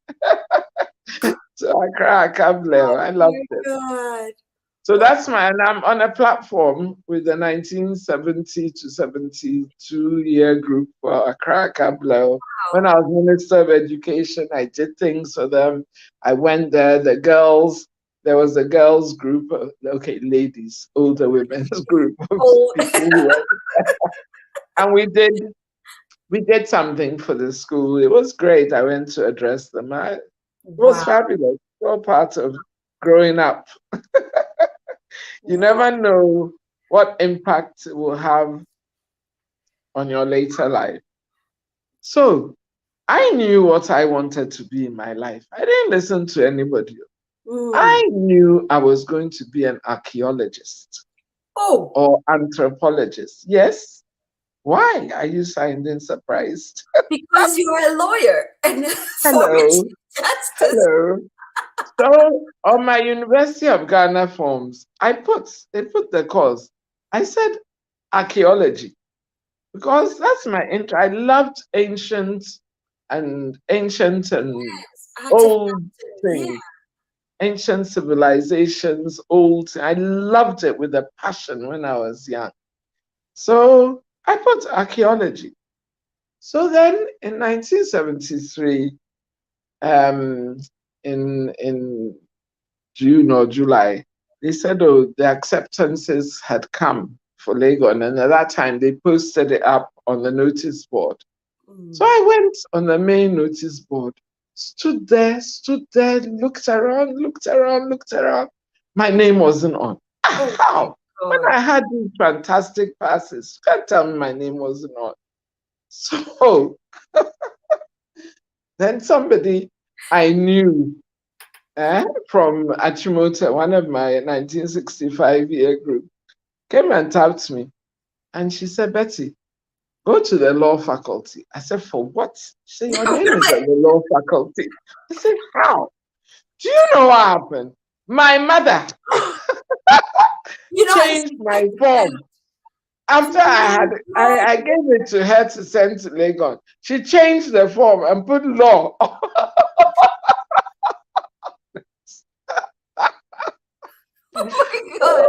Speaker 7: to Accra Academy. I loved it.
Speaker 6: God.
Speaker 7: So that's and I'm on a platform with the 1970 to 72 year group for Accra Academy. Wow. When I was Minister of Education, I did things for them. I went there. The girls, there was a girls group, okay, ladies, older women's group of
Speaker 6: Oh,
Speaker 7: people who were, and we did something for the school. It was great. I went to address them. It was
Speaker 6: wow.
Speaker 7: fabulous. All part of growing up. You never know what impact it will have on your later life. So I knew what I wanted to be in my life. I didn't listen to anybody. I knew I was going to be an archaeologist
Speaker 6: Oh,
Speaker 7: or anthropologist. Yes. Why are you sounding surprised?
Speaker 6: because you are a lawyer and
Speaker 7: Hello.
Speaker 6: justice.
Speaker 7: Hello. So on my University of Ghana forms, they put the course. I said archaeology because that's my interest. I loved ancient and old things, ancient civilizations, old. I loved it with a passion when I was young. So I put archaeology. So then in 1973, in June or July, they said, oh, the acceptances had come for Legon. And at that time, they posted it up on the notice board. So I went on the main notice board, stood there, looked around. My name wasn't on. How? When I had these fantastic passes, you can't tell me my name wasn't on. So then somebody I knew from Achimota, one of my 1965 year group, came and tapped me. And she said, Betty, go to the law faculty. I said, for what? She said, your name is at the law faculty. I said, how? Do you know what happened? My mother changed my form. After I gave it to her to send to Legon, she changed the form and put law.
Speaker 6: Oh my God.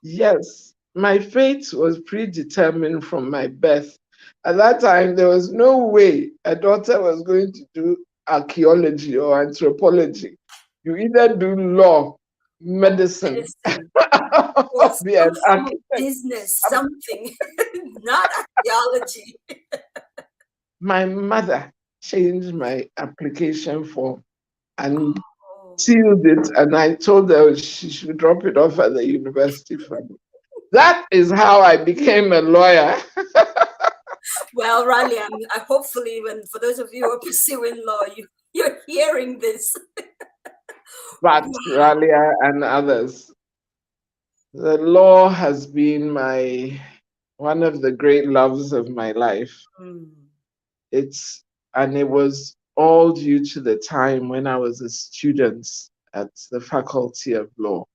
Speaker 7: Yes, my fate was predetermined from my birth. At that time, there was no way a daughter was going to do archaeology or anthropology. You either do law, medicine, or be an architect.
Speaker 6: Business, something, not archaeology.
Speaker 7: My mother changed my application form and sealed it, and I told her she should drop it off at the university for me. That is how I became a lawyer.
Speaker 6: Well, Riley, I hopefully, for those of you who are pursuing law, you're hearing this.
Speaker 7: But Ralia and others, the law has been one of the great loves of my life. It was all due to the time when I was a student at the Faculty of Law.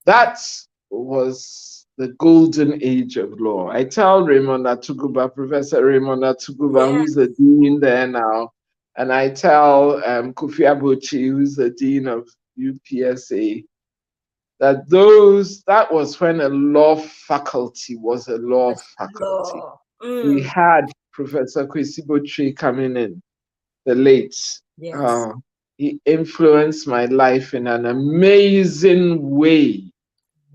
Speaker 7: That was the golden age of law. I tell Raymond Atuguba, Professor Raymond Atuguba, who's the dean there now, and I tell Kofi Abochi, who's the dean of UPSA, that was when a law faculty was a law faculty. We had Professor Kwesi Botry coming in, the late.
Speaker 6: Yes.
Speaker 7: He influenced my life in an amazing way.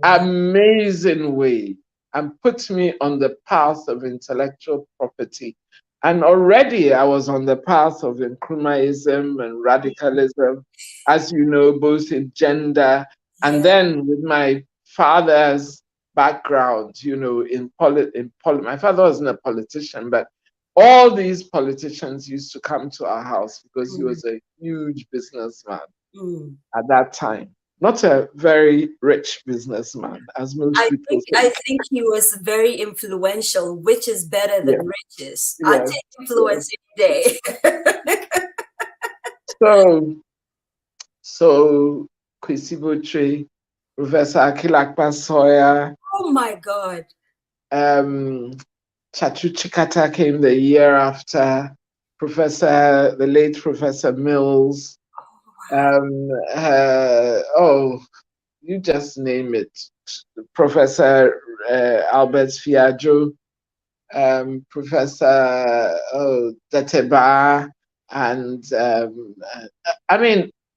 Speaker 7: Amazing way, and put me on the path of intellectual property. And already I was on the path of Nkrumahism and radicalism, as you know, both in gender and then with my father's background, my father wasn't a politician, but all these politicians used to come to our house because he was a huge businessman at that time. Not a very rich businessman, as most people think.
Speaker 6: I think he was very influential, which is better than riches. I take influence any day.
Speaker 7: So Kwesi Botry, Professor Akilakpa Sawyer.
Speaker 6: Oh my God.
Speaker 7: Chatu Chikata came the year after. The late Professor Mills. You just name it. Professor Albert Fiajo, Professor Dateba, and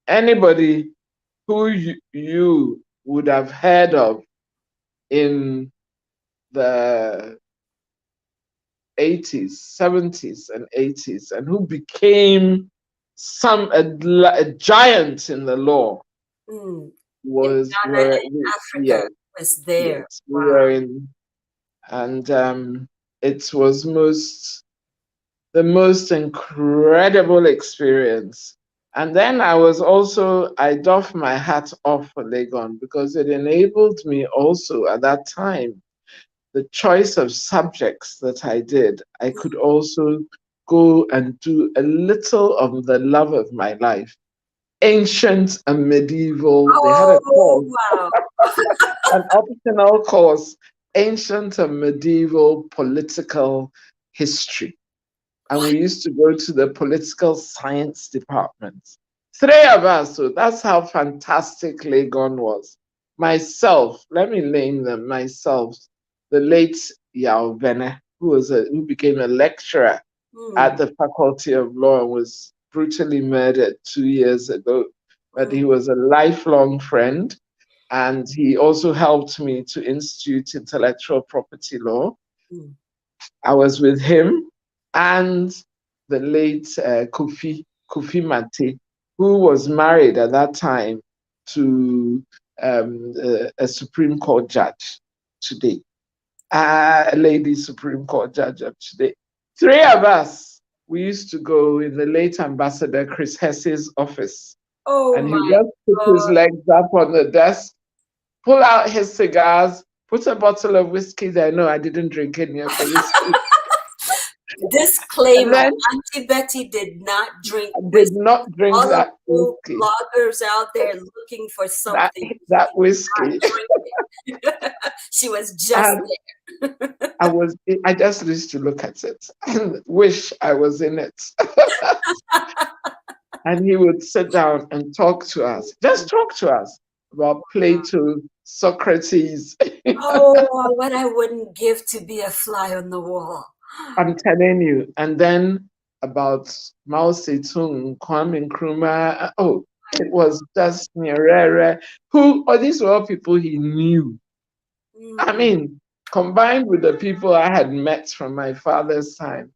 Speaker 7: anybody who you would have heard of in the 80s, 70s, and 80s, and who became a giant in the law
Speaker 6: In
Speaker 7: was
Speaker 6: Ghana and Africa
Speaker 7: yes,
Speaker 6: was there.
Speaker 7: yes, we
Speaker 6: Wow.
Speaker 7: were in, and it was the most incredible experience. And then I doffed my hat off for Legon because it enabled me also at that time, the choice of subjects that I did. I could also go and do a little of the love of my life. Ancient and medieval, they had a course,
Speaker 6: Wow.
Speaker 7: an optional course, ancient and medieval political history. And we used to go to the political science department. 3 of us, so that's how fantastic Legon was. Myself, let me name them myself, the late Yao Vene, who became a lecturer at the Faculty of Law and was brutally murdered 2 years ago. But he was a lifelong friend, and he also helped me to institute intellectual property law. I was with him and the late Kofi Mate, who was married at that time to a Supreme Court judge today, a lady Supreme Court judge of today. 3 of us, we used to go in the late Ambassador Chris Hesse's office. And he just put his legs up on the desk, pull out his cigars, put a bottle of whiskey there. No, I didn't drink any of the whiskey.
Speaker 6: Disclaimer: Auntie Betty did not drink.
Speaker 7: Did not drink
Speaker 6: all
Speaker 7: that
Speaker 6: of you
Speaker 7: whiskey.
Speaker 6: bloggers out there looking for something.
Speaker 7: That whiskey.
Speaker 6: She was just there.
Speaker 7: I just used to look at it and wish I was in it. And he would sit down and talk to us, just talk to us about Plato, Socrates.
Speaker 6: Oh, what I wouldn't give to be a fly on the wall.
Speaker 7: I'm telling you. And then about Mao Zedong, Kwame Nkrumah. Oh, it was just Nyerere. These were all people he knew. I mean, combined with the people I had met from my father's time,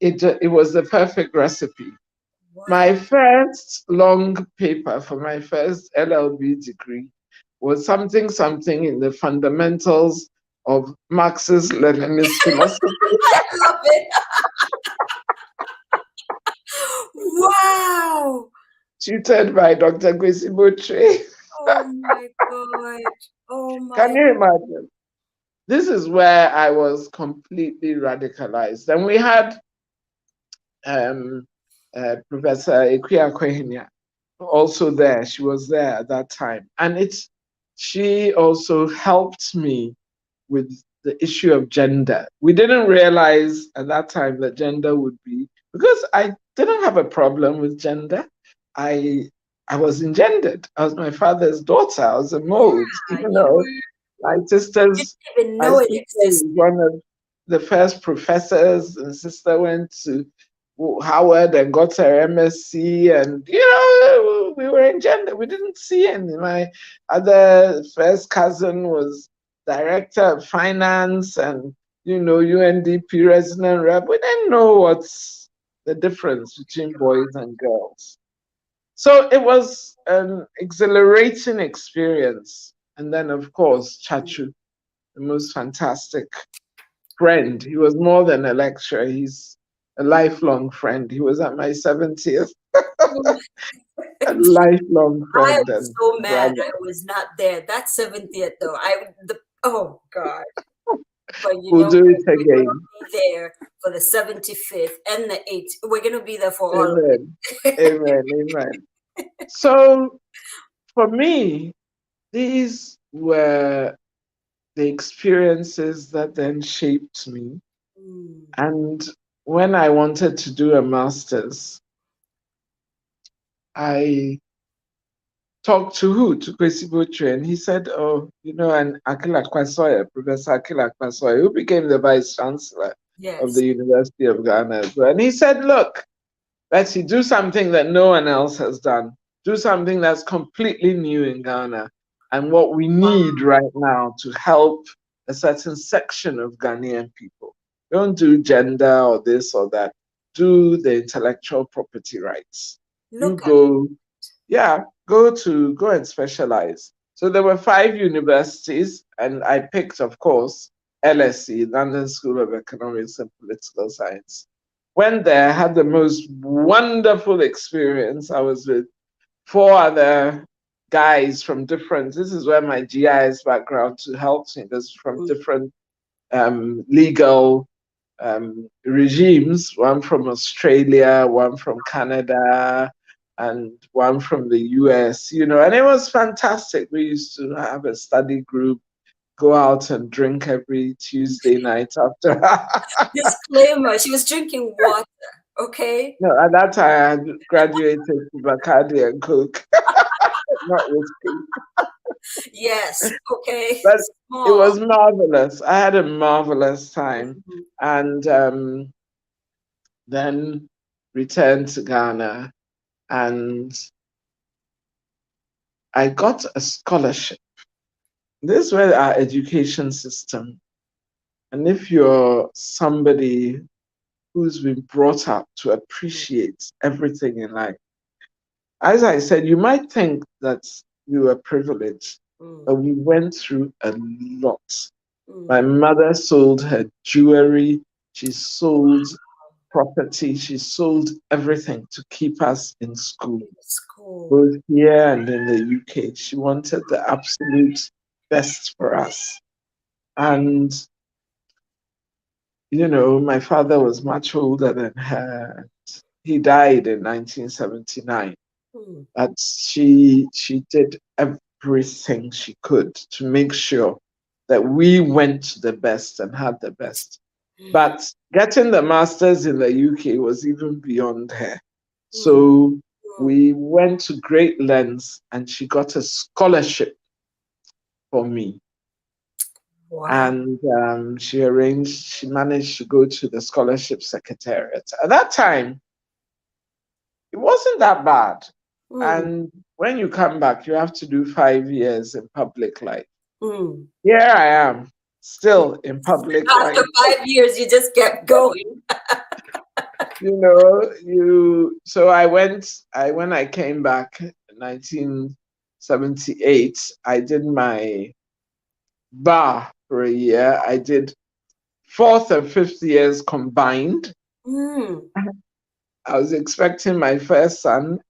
Speaker 7: it was the perfect recipe. Wow. My first long paper for my first LLB degree was something in the fundamentals of Marxist-Leninist philosophy.
Speaker 6: I love it. Wow.
Speaker 7: Tutored by Dr. Kwesi Botwe.
Speaker 6: Oh my God. Oh my.
Speaker 7: Can you imagine? This is where I was completely radicalized. And we had Professor Ekuya Kwehenia also there. She was there at that time. And she also helped me with the issue of gender. We didn't realize at that time that gender would be, because I didn't have a problem with gender. I was engendered. I was my father's daughter. I was a mold. My sister's one of the first professors, and sister went to Howard and got her MSc, and we were engendered. We didn't see any. My other first cousin was director of finance and UNDP resident rep. We didn't know what's the difference between boys and girls. So it was an exhilarating experience. And then, of course, Chachu, the most fantastic friend. He was more than a lecturer. He's a lifelong friend. He was at my 70th. A lifelong friend.
Speaker 6: I was so mad I was not there. That 70th, though. Oh, God. But
Speaker 7: we'll do it again.
Speaker 6: We're going to be there for the 75th and the 8th. We're going to be there for all of it.
Speaker 7: Amen. Amen. So, for me, these were the experiences that then shaped me. And when I wanted to do a master's, I talked to Kwesi Botwe, and he said, and Akila Kwasoye, Professor Akila Kwasoye, who became the Vice Chancellor of the University of Ghana as well. And he said, look, Betty, do something that no one else has done. do something that's completely new in Ghana and what we need right now to help a certain section of Ghanaian people. Don't do gender or this or that. Do the intellectual property rights. You go, go and specialize. So there were 5 universities, and I picked, of course, LSE, London School of Economics and Political Science. Went there, had the most wonderful experience. I was with 4 other guys from different, this is where my GIS background to help me, this from different legal regimes, one from Australia, one from Canada, and one from the US, and it was fantastic. We used to have a study group, go out and drink every Tuesday night after.
Speaker 6: Disclaimer, she was drinking water, okay?
Speaker 7: No, at that time I had graduated to Bacardi and Coke, not whiskey.
Speaker 6: Yes, okay.
Speaker 7: But it was marvelous. I had a marvelous time. And then returned to Ghana, and I got a scholarship. This is where our education system, and if you're somebody who's been brought up to appreciate everything in life, as I said, you might think that you were privileged, but we went through a lot. My mother sold her jewelry, she sold property, she sold everything to keep us in school, both here and in the UK. She wanted the absolute best for us. And, my father was much older than her. He died in 1979. But she did everything she could to make sure that we went to the best and had the best. But getting the masters in the UK was even beyond her. So we went to great lengths, and she got a scholarship for me. Wow. And she managed to go to the scholarship secretariat. At that time, it wasn't that bad. And when you come back, you have to do 5 years in public life. Here I am, still in public life.
Speaker 6: After 5 years, you just kept going.
Speaker 7: So when I came back in 1978, I did my bar for a year. I did 4th and 5th years combined. I was expecting my first son.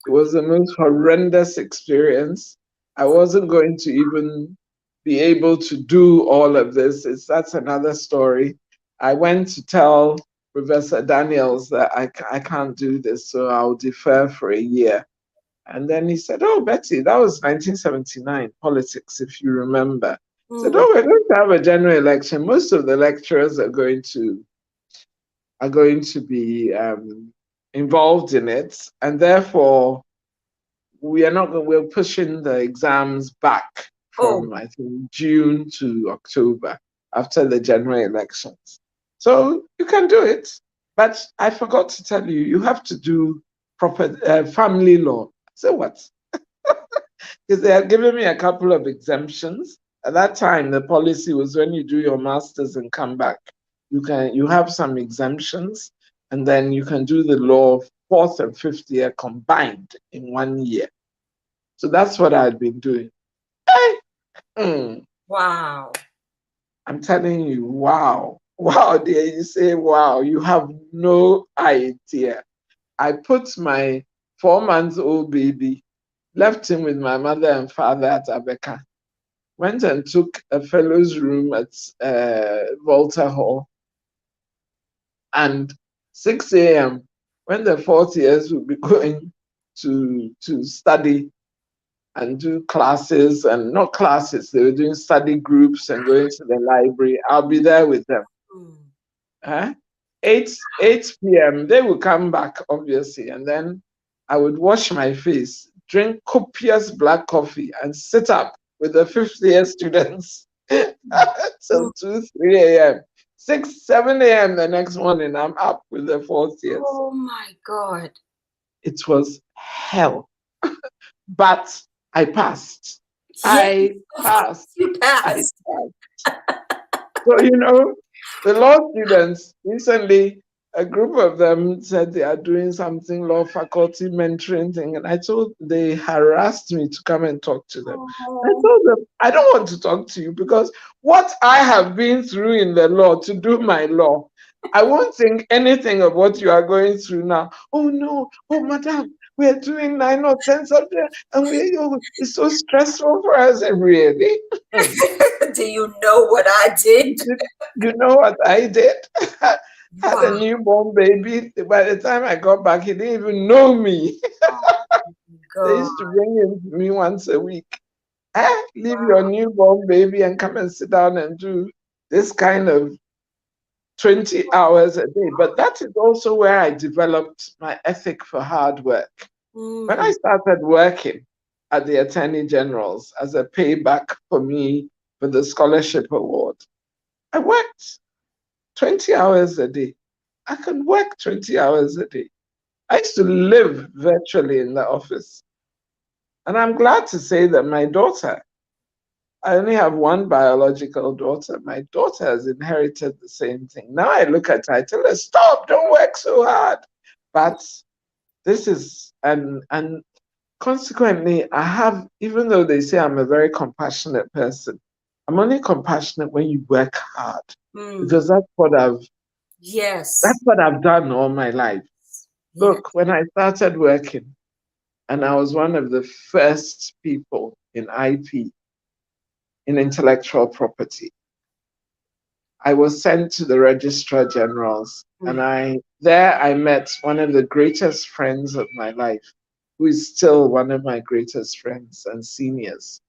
Speaker 7: It was the most horrendous experience. I wasn't going to even be able to do all of this. That's another story. I went to tell Professor Daniels that I can't do this, so I'll defer for a year. And then he said, "Oh, Betty, that was 1979 politics, if you remember." He said, "Oh, we're going to have a general election. Most of the lecturers are going to be involved in it, and therefore we're pushing the exams back from I think June to October after the general elections. So you can do it, but I forgot to tell you, you have to do proper family law." I said, "What?" Because they had given me a couple of exemptions. At that time, the policy was when you do your master's and come back, you have some exemptions, and then you can do the law 4th and 5th year combined in 1 year. So that's what I had been doing.
Speaker 6: Wow.
Speaker 7: I'm telling you, wow. Wow, dear, you say, wow, you have no idea. I put my 4-month-old baby, left him with my mother and father at Abeka, went and took a fellow's room at Volta Hall, and 6 a.m., when the 4th years will be going to study and do classes, and not classes, they were doing study groups and going to the library, I'll be there with them. 8 p.m., they will come back, obviously, and then I would wash my face, drink copious black coffee, and sit up with the 5th year students till 2, 3 a.m. 6, 7 a.m. the next morning, I'm up with the 4th years.
Speaker 6: Oh my God.
Speaker 7: It was hell. but I passed.
Speaker 6: Yes,
Speaker 7: I
Speaker 6: of course
Speaker 7: passed.
Speaker 6: you
Speaker 7: I
Speaker 6: passed.
Speaker 7: passed. So, the law students, recently, a group of them said they are doing something law faculty mentoring thing. And they harassed me to come and talk to them. I
Speaker 6: Oh.
Speaker 7: told them, I don't want to talk to you because what I have been through in the law to do my law, I won't think anything of what you are going through now. Oh no, oh madam, we are doing 9 or 10 subjects and it's so stressful for us. And really?
Speaker 6: Do you know what I did?
Speaker 7: You know what I did? Had a
Speaker 6: Wow.
Speaker 7: newborn baby. By the time I got back, he didn't even know me. They
Speaker 6: God.
Speaker 7: used to bring him to me once a week. Leave your newborn baby and come and sit down and do this kind of 20 hours a day. But that is also where I developed my ethic for hard work. When I started working at the Attorney General's as a payback for me for the scholarship award, I worked 20 hours a day. I can work 20 hours a day. I used to live virtually in the office. And I'm glad to say that my daughter, I only have one biological daughter. My daughter has inherited the same thing. Now I look at her, I tell her, stop, don't work so hard. But this is, and consequently, I have, even though they say I'm a very compassionate person, I'm only compassionate when you work hard. Because that's what I've done all my life. Look, when I started working, and I was one of the first people in IP, in intellectual property, I was sent to the Registrar General's, and I met one of the greatest friends of my life, who is still one of my greatest friends and seniors,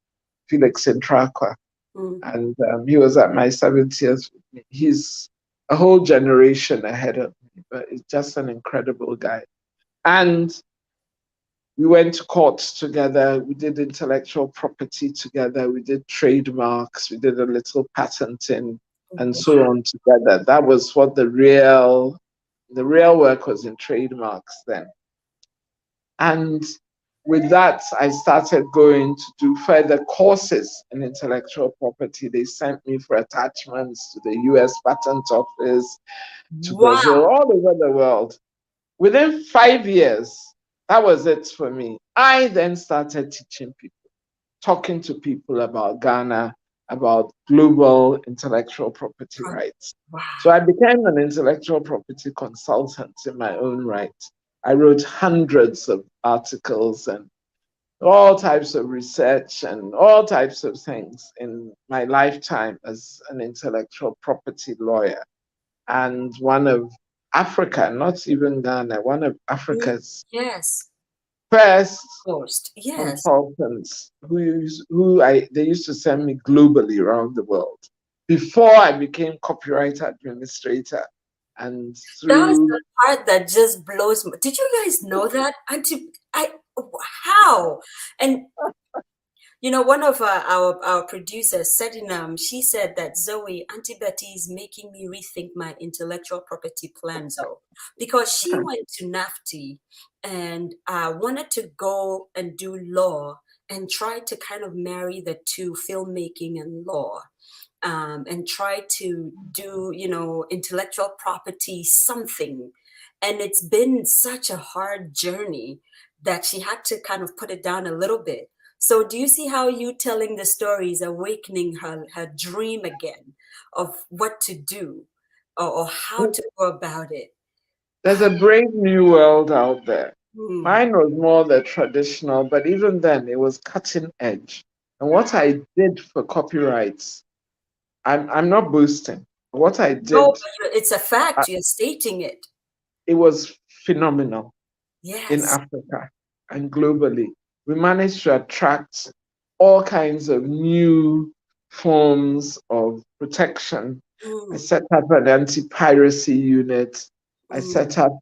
Speaker 7: Felix Intrakwa. And he was at my 70th. He's a whole generation ahead of me, but he's just an incredible guy. And we went to court together. We did intellectual property together. We did trademarks. We did a little patenting and so on together. That was what the real work was, in trademarks then. And with that, I started going to do further courses in intellectual property. They sent me for attachments to the US Patent Office, to Brazil, all over the world. Within 5 years, that was it for me. I then started teaching people, talking to people about Ghana, about global intellectual property rights. So I became an intellectual property consultant in my own right. I wrote hundreds of articles and all types of research and all types of things in my lifetime as an intellectual property lawyer, and one of Africa, not even Ghana, one of Africa's first consultants they used to send me globally around the world before I became copyright administrator. And
Speaker 6: That's the part that just blows me. Did you guys know that? How? And one of our producers said she said that, Zoe, Auntie Betty is making me rethink my intellectual property plans, because she went to NAFTI and wanted to go and do law and try to kind of marry the two, filmmaking and law. And try to do, intellectual property something. And it's been such a hard journey that she had to kind of put it down a little bit. So do you see how you telling the story is awakening her dream again of what to do or how to go about it?
Speaker 7: There's a brave new world out there. Mine was more the traditional, but even then it was cutting edge. And what I did for copyrights, I'm not boasting. What I did.
Speaker 6: No, it's a fact. You're stating it.
Speaker 7: It was phenomenal.
Speaker 6: Yes.
Speaker 7: In Africa and globally. We managed to attract all kinds of new forms of protection. I set up an anti-piracy unit. I set up,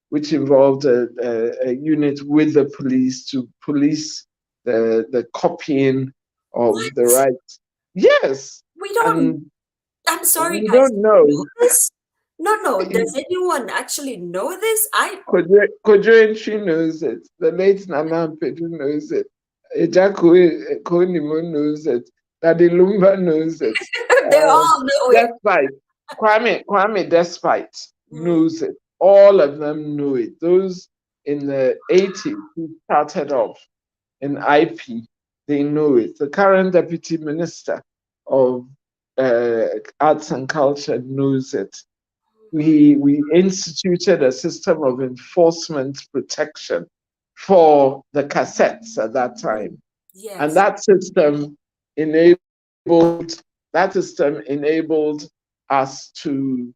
Speaker 7: which involved a unit with the police to police the copying of the rights. Yes.
Speaker 6: We don't. I'm sorry,
Speaker 7: we
Speaker 6: guys.
Speaker 7: don't know.
Speaker 6: No. Does anyone actually know this?
Speaker 7: Kojoenchi knows it. The late Nana Pedu knows it. Ejaku Konimo knows it. Daddy Lumba knows it.
Speaker 6: They all know it.
Speaker 7: Despite Kwame Despite
Speaker 6: Mm.
Speaker 7: knows it. All of them know it. Those in the 80s who started off in IP, they know it. The current deputy minister of arts and culture knows it. We instituted a system of enforcement protection for the cassettes at that time.
Speaker 6: Yes.
Speaker 7: And that system enabled us to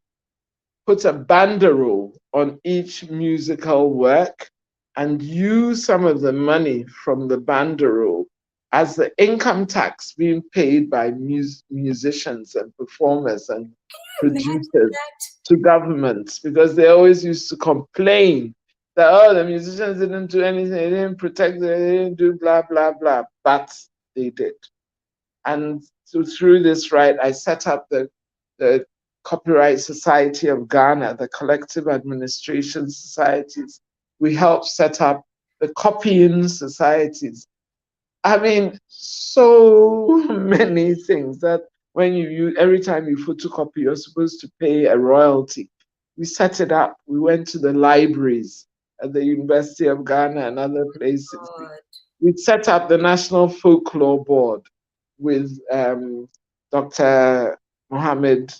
Speaker 7: put a banderole on each musical work and use some of the money from the banderole as the income tax being paid by musicians and performers and producers to governments, because they always used to complain that, oh, the musicians didn't do anything, they didn't protect, they didn't do blah, blah, blah, but they did. And so through this right, I set up the Copyright Society of Ghana, the collective administration societies. We helped set up the copying societies. I mean, so many things that when every time you photocopy, you're supposed to pay a royalty. We set it up. We went to the libraries at the University of Ghana and other places. We set up the National Folklore Board with Dr. Mohammed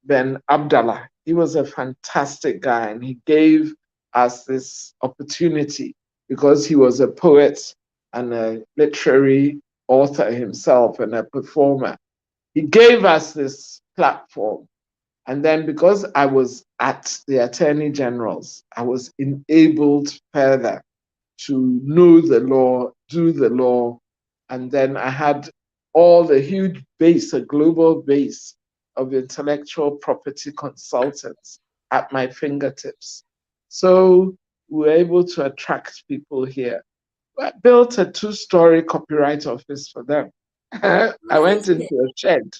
Speaker 7: Ben Abdallah. He was a fantastic guy, and he gave us this opportunity because he was a poet and a literary author himself and a performer. He gave us this platform. And then because I was at the Attorney General's, I was enabled further to know the law, do the law. And then I had all the huge base, a global base of intellectual property consultants at my fingertips. So we were able to attract people here. I built a 2-story copyright office for them. I went into a shed,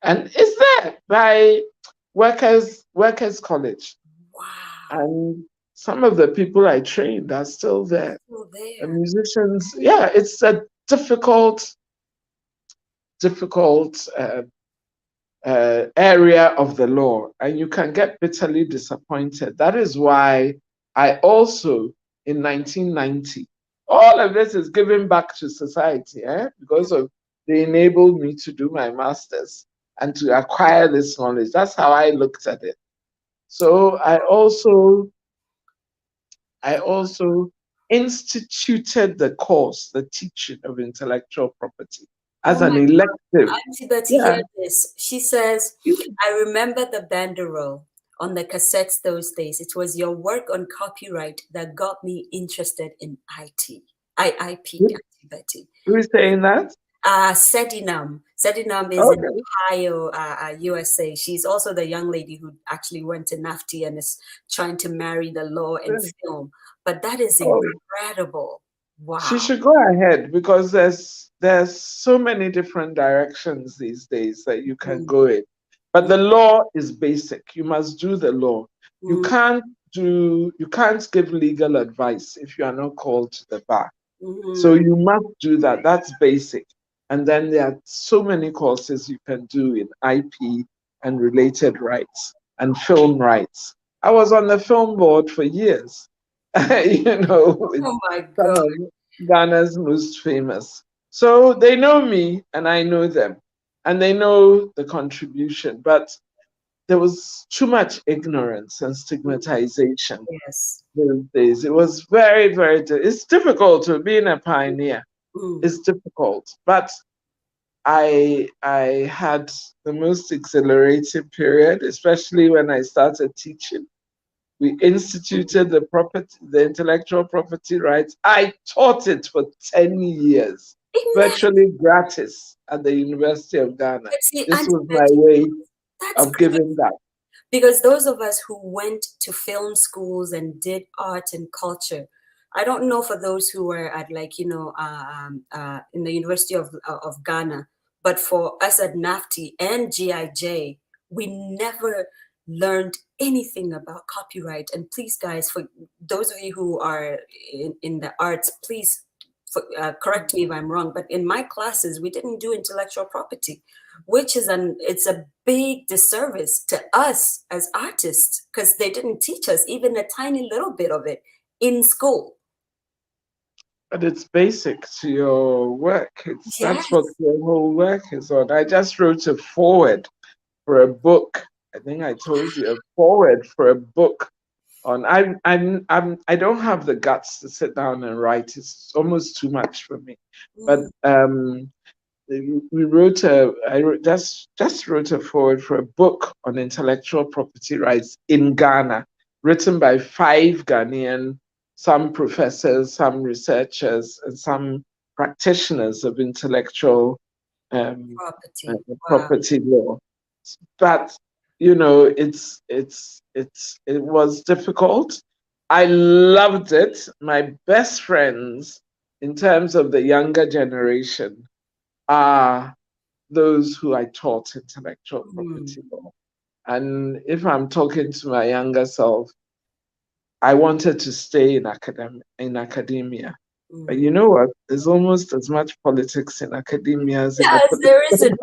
Speaker 7: and it's there by Workers College.
Speaker 6: Wow.
Speaker 7: And some of the people I trained are still there. The musicians, yeah, it's a difficult area of the law, and you can get bitterly disappointed. That is why I also, in 1990, all of this is giving back to society, because of they enabled me to do my master's and to acquire this knowledge. That's how I looked at it. So I also instituted the course, the teaching of intellectual property as an elective.
Speaker 6: Auntie Betty, hear this. She says, I remember the banderole on the cassettes those days. It was your work on copyright that got me interested in IP, Auntie Betty.
Speaker 7: Who is saying that?
Speaker 6: Sedinam. Sedinam is in Ohio, USA. She's also the young lady who actually went to NAFTA and is trying to marry the law and film. But that is incredible. Wow.
Speaker 7: She should go ahead, because there's so many different directions these days that you can go in. But the law is basic. You must do the law. You can't give legal advice if you are not called to the bar. So you must do that. That's basic. And then there are so many courses you can do in IP and related rights and film rights. I was on the film board for years, with some of Ghana's most famous. So they know me and I know them, and they know the contribution, but there was too much ignorance and stigmatization those days. It was very, very, it's difficult to be a pioneer. It's difficult, but I had the most exhilarating period, especially when I started teaching. We instituted the intellectual property rights. I taught it for 10 years, virtually gratis at the University of Ghana. This was my way of giving that.
Speaker 6: Because those of us who went to film schools and did art and culture, I don't know for those who were at in the University of Ghana, but for us at NAFTA and GIJ, we never learned anything about copyright. And please, guys, for those of you who are in the arts, please correct me if I'm wrong, but in my classes, we didn't do intellectual property, which is it's a big disservice to us as artists, because they didn't teach us even a tiny little bit of it in school.
Speaker 7: But it's basic to your work. That's what your whole work is on. I just wrote a foreword for a book. I think I told you, a foreword for a book on. I don't have the guts to sit down and write. It's almost too much for me. But just wrote a foreword for a book on intellectual property rights in Ghana, written by 5 Ghanaian, some professors, some researchers, and some practitioners of intellectual property law. But you know, it was difficult. I loved it. My best friends, in terms of the younger generation, are those who I taught intellectual property law. And if I'm talking to my younger self, I wanted to stay in academia. But you know what? There's almost as much politics in academia as in
Speaker 6: there is in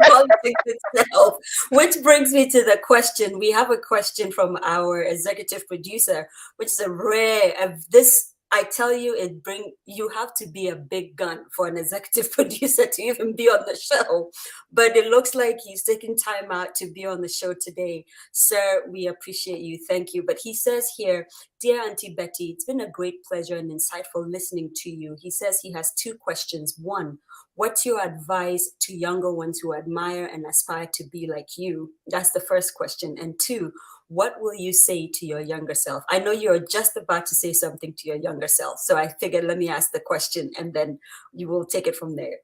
Speaker 6: politics itself. Which brings me to the question. We have a question from our executive producer, which is a rare of this. I tell you, you have to be a big gun for an executive producer to even be on the show. But it looks like he's taking time out to be on the show today. Sir, we appreciate you. Thank you. But he says here, dear Auntie Betty, it's been a great pleasure and insightful listening to you. He says he has 2 questions. 1, what's your advice to younger ones who admire and aspire to be like you? That's the first question. And 2, what will you say to your younger self? I know you're just about to say something to your younger self, so I figured let me ask the question and then you will take it from there.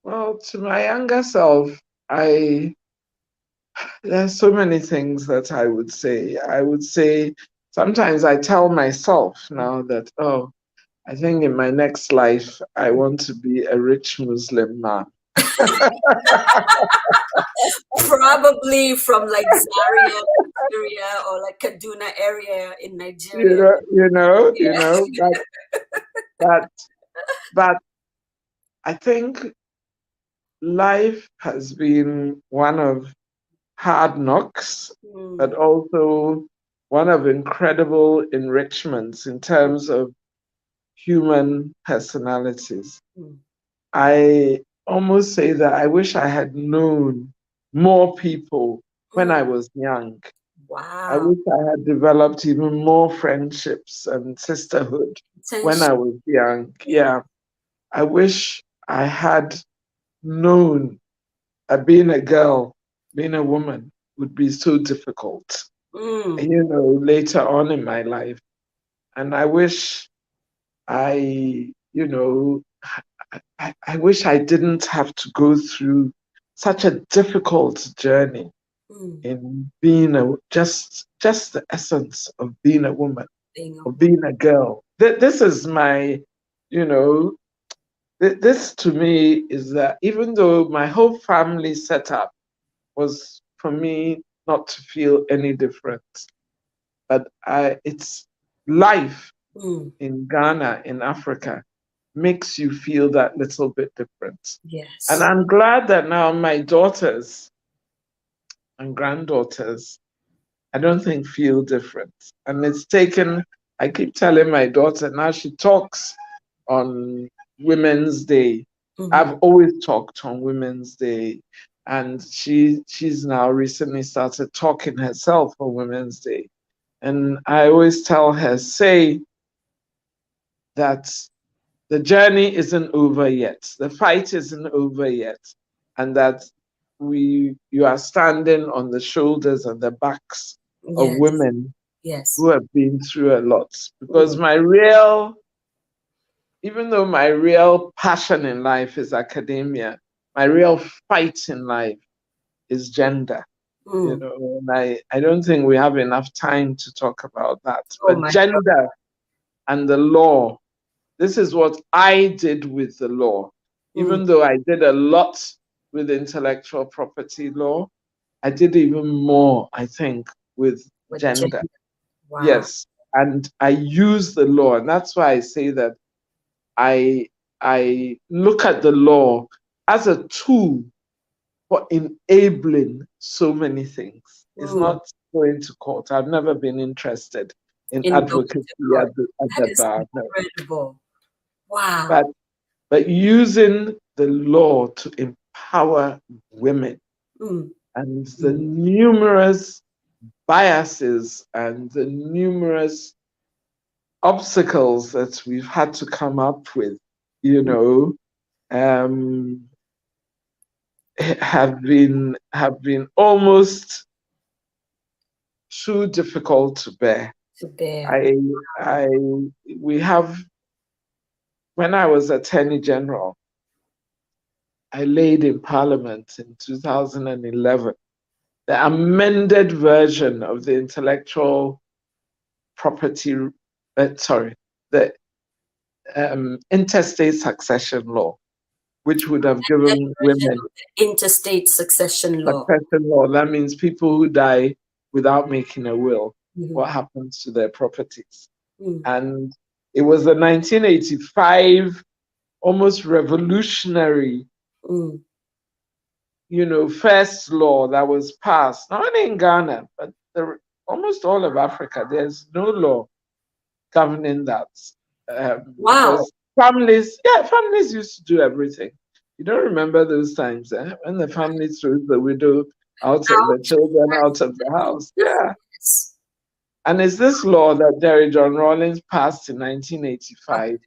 Speaker 7: Well, to my younger self, there's so many things that I would say. I would say, sometimes I tell myself now that, oh, I think in my next life, I want to be a rich Muslim man.
Speaker 6: Probably from like Zaria, Nigeria, or like Kaduna area in Nigeria.
Speaker 7: You know, but I think life has been one of hard knocks, but also one of incredible enrichments in terms of human personalities. I almost say that I wish I had known more people when I was young.
Speaker 6: Wow.
Speaker 7: I wish I had developed even more friendships and sisterhood when I was young. Yeah. I wish I had known that being a girl, being a woman would be so difficult, you know, later on in my life. And I wish I wish I didn't have to go through such a difficult journey in being just the essence of being a woman, of being a girl. This is my, you know, this to me is that even though my whole family setup was for me not to feel any different, but it's life in Ghana, in Africa, makes you feel that little bit different.
Speaker 6: Yes.
Speaker 7: And I'm glad that now my daughters and granddaughters, I don't think feel different. And it's taken, I keep telling my daughter, now she talks on Women's Day. I've always talked on Women's Day. And she's now recently started talking herself on Women's Day. And I always tell her, say that the journey isn't over yet. The fight isn't over yet. And that you are standing on the shoulders and the backs of women who have been through a lot. Because even though my real passion in life is academia, my real fight in life is gender. You know, and I don't think we have enough time to talk about that. But gender and the law, this is what I did with the law. Even though I did a lot with intellectual property law, I did even more, I think, with
Speaker 6: With
Speaker 7: gender.
Speaker 6: Wow.
Speaker 7: Yes, and I use the law, and that's why I say that I look at the law as a tool for enabling so many things. It's not going to court. I've never been interested in
Speaker 6: In going to
Speaker 7: advocacy
Speaker 6: court.
Speaker 7: at
Speaker 6: That
Speaker 7: the
Speaker 6: is
Speaker 7: bar. No.
Speaker 6: incredible. Wow.
Speaker 7: But using the law to empower women
Speaker 6: Mm.
Speaker 7: and the numerous biases and the numerous obstacles that we've had to come up with, you know, have been almost too difficult to bear.
Speaker 6: To bear.
Speaker 7: We have, when I was Attorney General, I laid in Parliament in 2011 the amended version of the intellectual property, the interstate succession law, which would have given women
Speaker 6: interstate succession law.
Speaker 7: succession law. That means people who die without making a will, what happens to their properties. And it was the 1985 almost revolutionary, first law that was passed, not only in Ghana, but almost all of Africa. There's no law governing that.
Speaker 6: Wow.
Speaker 7: Because families used to do everything. You don't remember those times, when the family threw the widow out of the children out of the house. Yeah. And it's this law that Jerry John Rawlings passed in 1985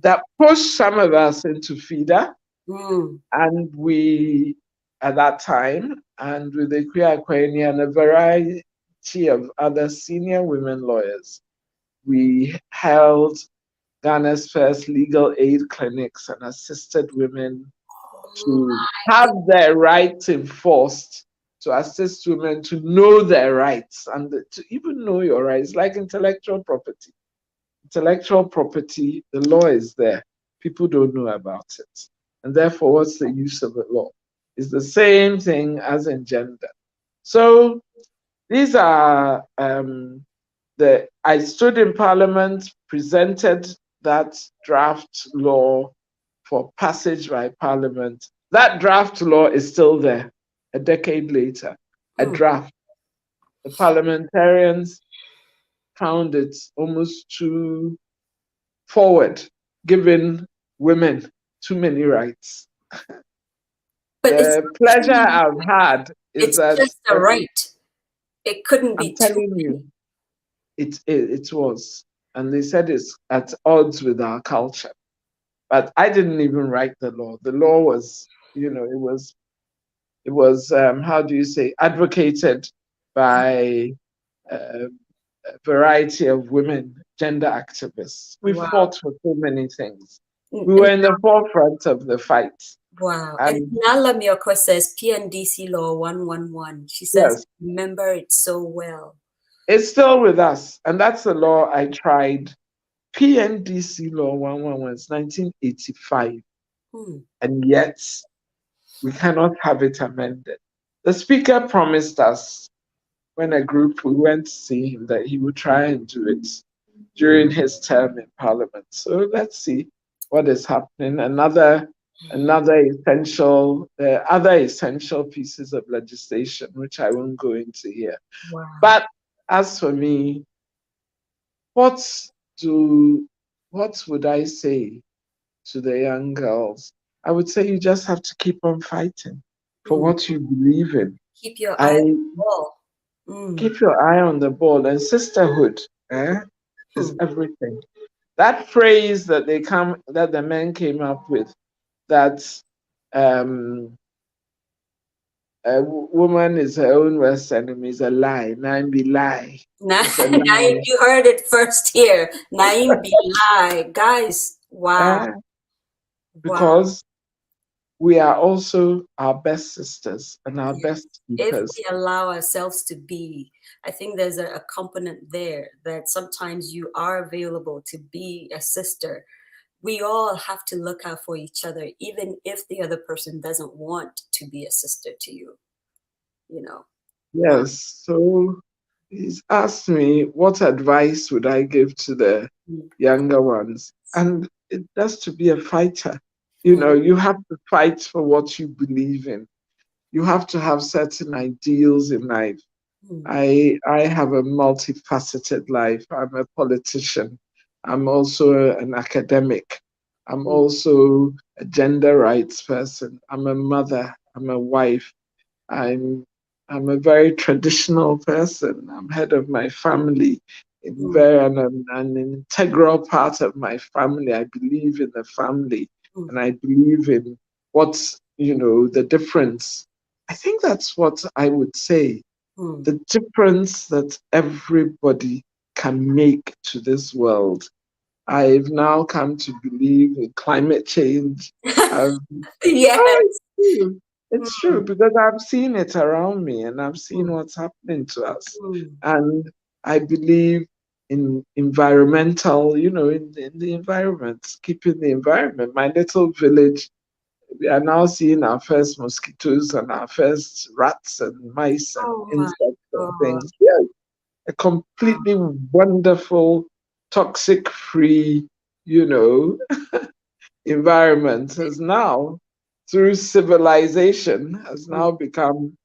Speaker 7: that pushed some of us into FIDA. And we, at that time, and with the Akweni and a variety of other senior women lawyers, we held Ghana's first legal aid clinics and assisted women to have their rights enforced, to assist women to know their rights and to even know your rights, like intellectual property. Intellectual property, the law is there. People don't know about it. And therefore, what's the use of the law? It's the same thing as in gender. So these are I stood in Parliament, presented that draft law for passage by Parliament. That draft law is still there, a decade later, a draft. The parliamentarians found it almost too forward, giving women too many rights.
Speaker 6: But
Speaker 7: the pleasure I've had is that
Speaker 6: it's just a right. It couldn't be
Speaker 7: I'm telling you, it was. And they said it's at odds with our culture. But I didn't even write the law. The law was, it was how do you say, advocated by a variety of women, gender activists. We fought for so many things. We were in the forefront of the fight.
Speaker 6: Wow. And Nala Miyoko says PNDC Law 111. She says, remember it so well.
Speaker 7: It's still with us. And that's the law I tried. PNDC Law 111 is 1985. And yet, we cannot have it amended. The Speaker promised us, when we went to see him, that he would try and do it during his term in Parliament. So let's see what is happening. Other essential pieces of legislation, which I won't go into here.
Speaker 6: Wow.
Speaker 7: But as for me, what would I say to the young girls? I would say you just have to keep on fighting for what you believe in.
Speaker 6: Keep your eye on the ball.
Speaker 7: Keep your eye on the ball. And sisterhood is everything. That phrase that the men came up with, that a woman is her own worst enemy, is a lie. Nine be lie.
Speaker 6: Naim, you heard it first here. Naim be lie. Guys, wow.
Speaker 7: Because we are also our best sisters and our best keepers.
Speaker 6: If we allow ourselves to be, I think there's a component there that sometimes you are available to be a sister. We all have to look out for each other, even if the other person doesn't want to be a sister to you,
Speaker 7: Yes. So he's asked me what advice would I give to the
Speaker 6: Mm,
Speaker 7: younger ones, and it has to be a fighter.
Speaker 6: mm,
Speaker 7: You have to fight for what you believe in. You have to have certain ideals in life.
Speaker 6: mm,
Speaker 7: I have a multifaceted life. I'm a politician. I'm also an academic. I'm
Speaker 6: mm,
Speaker 7: also a gender rights person. I'm a mother. I'm a wife. I'm I'm a very traditional person. I'm head of my family.
Speaker 6: mm,
Speaker 7: I'm an integral part of my family. I believe in the family,
Speaker 6: mm,
Speaker 7: and I believe in what's the difference. I think that's what I would say.
Speaker 6: mm.
Speaker 7: The difference that everybody can make to this world. I've now come to believe in climate change. I've
Speaker 6: Yes.
Speaker 7: Oh, it's true. It's true
Speaker 6: Mm,
Speaker 7: because I've seen it around me and I've seen
Speaker 6: mm,
Speaker 7: what's happening to us.
Speaker 6: mm.
Speaker 7: And I believe in environmental, in the environment, keeping the environment. My little village, we are now seeing our first mosquitoes and our first rats and mice and
Speaker 6: Oh my
Speaker 7: insects and
Speaker 6: God.
Speaker 7: things. Yes, a completely wonderful, toxic free, you know, environment has now, through civilization, has
Speaker 6: Mm,
Speaker 7: now become,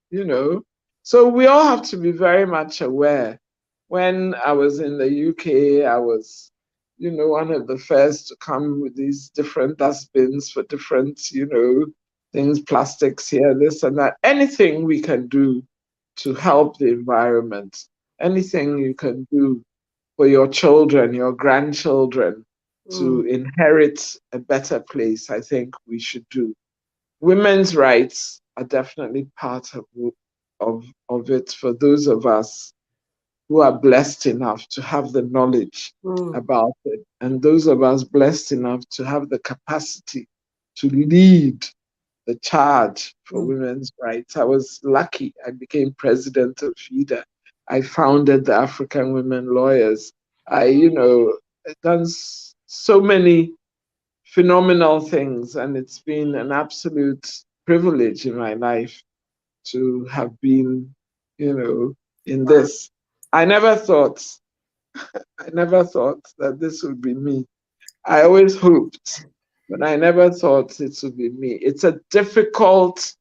Speaker 7: so we all have to be very much aware. When I was in the UK, I was, one of the first to come with these different dustbins for different, things, plastics here, this and that. Anything we can do to help the environment, anything you can do for your children, your grandchildren, to
Speaker 6: mm,
Speaker 7: inherit a better place, I think we should do. Women's rights are definitely part of it for those of us who are blessed enough to have the knowledge
Speaker 6: mm,
Speaker 7: about it, and those of us blessed enough to have the capacity to lead the charge for
Speaker 6: mm.
Speaker 7: women's rights. I was lucky. I became president of FIDA. I founded the African Women Lawyers. I've done so many phenomenal things, and it's been an absolute privilege in my life to have been, in
Speaker 6: Wow.
Speaker 7: this. I never thought that this would be me. I
Speaker 6: Yeah.
Speaker 7: always hoped, but I never thought it would be me. It's a difficult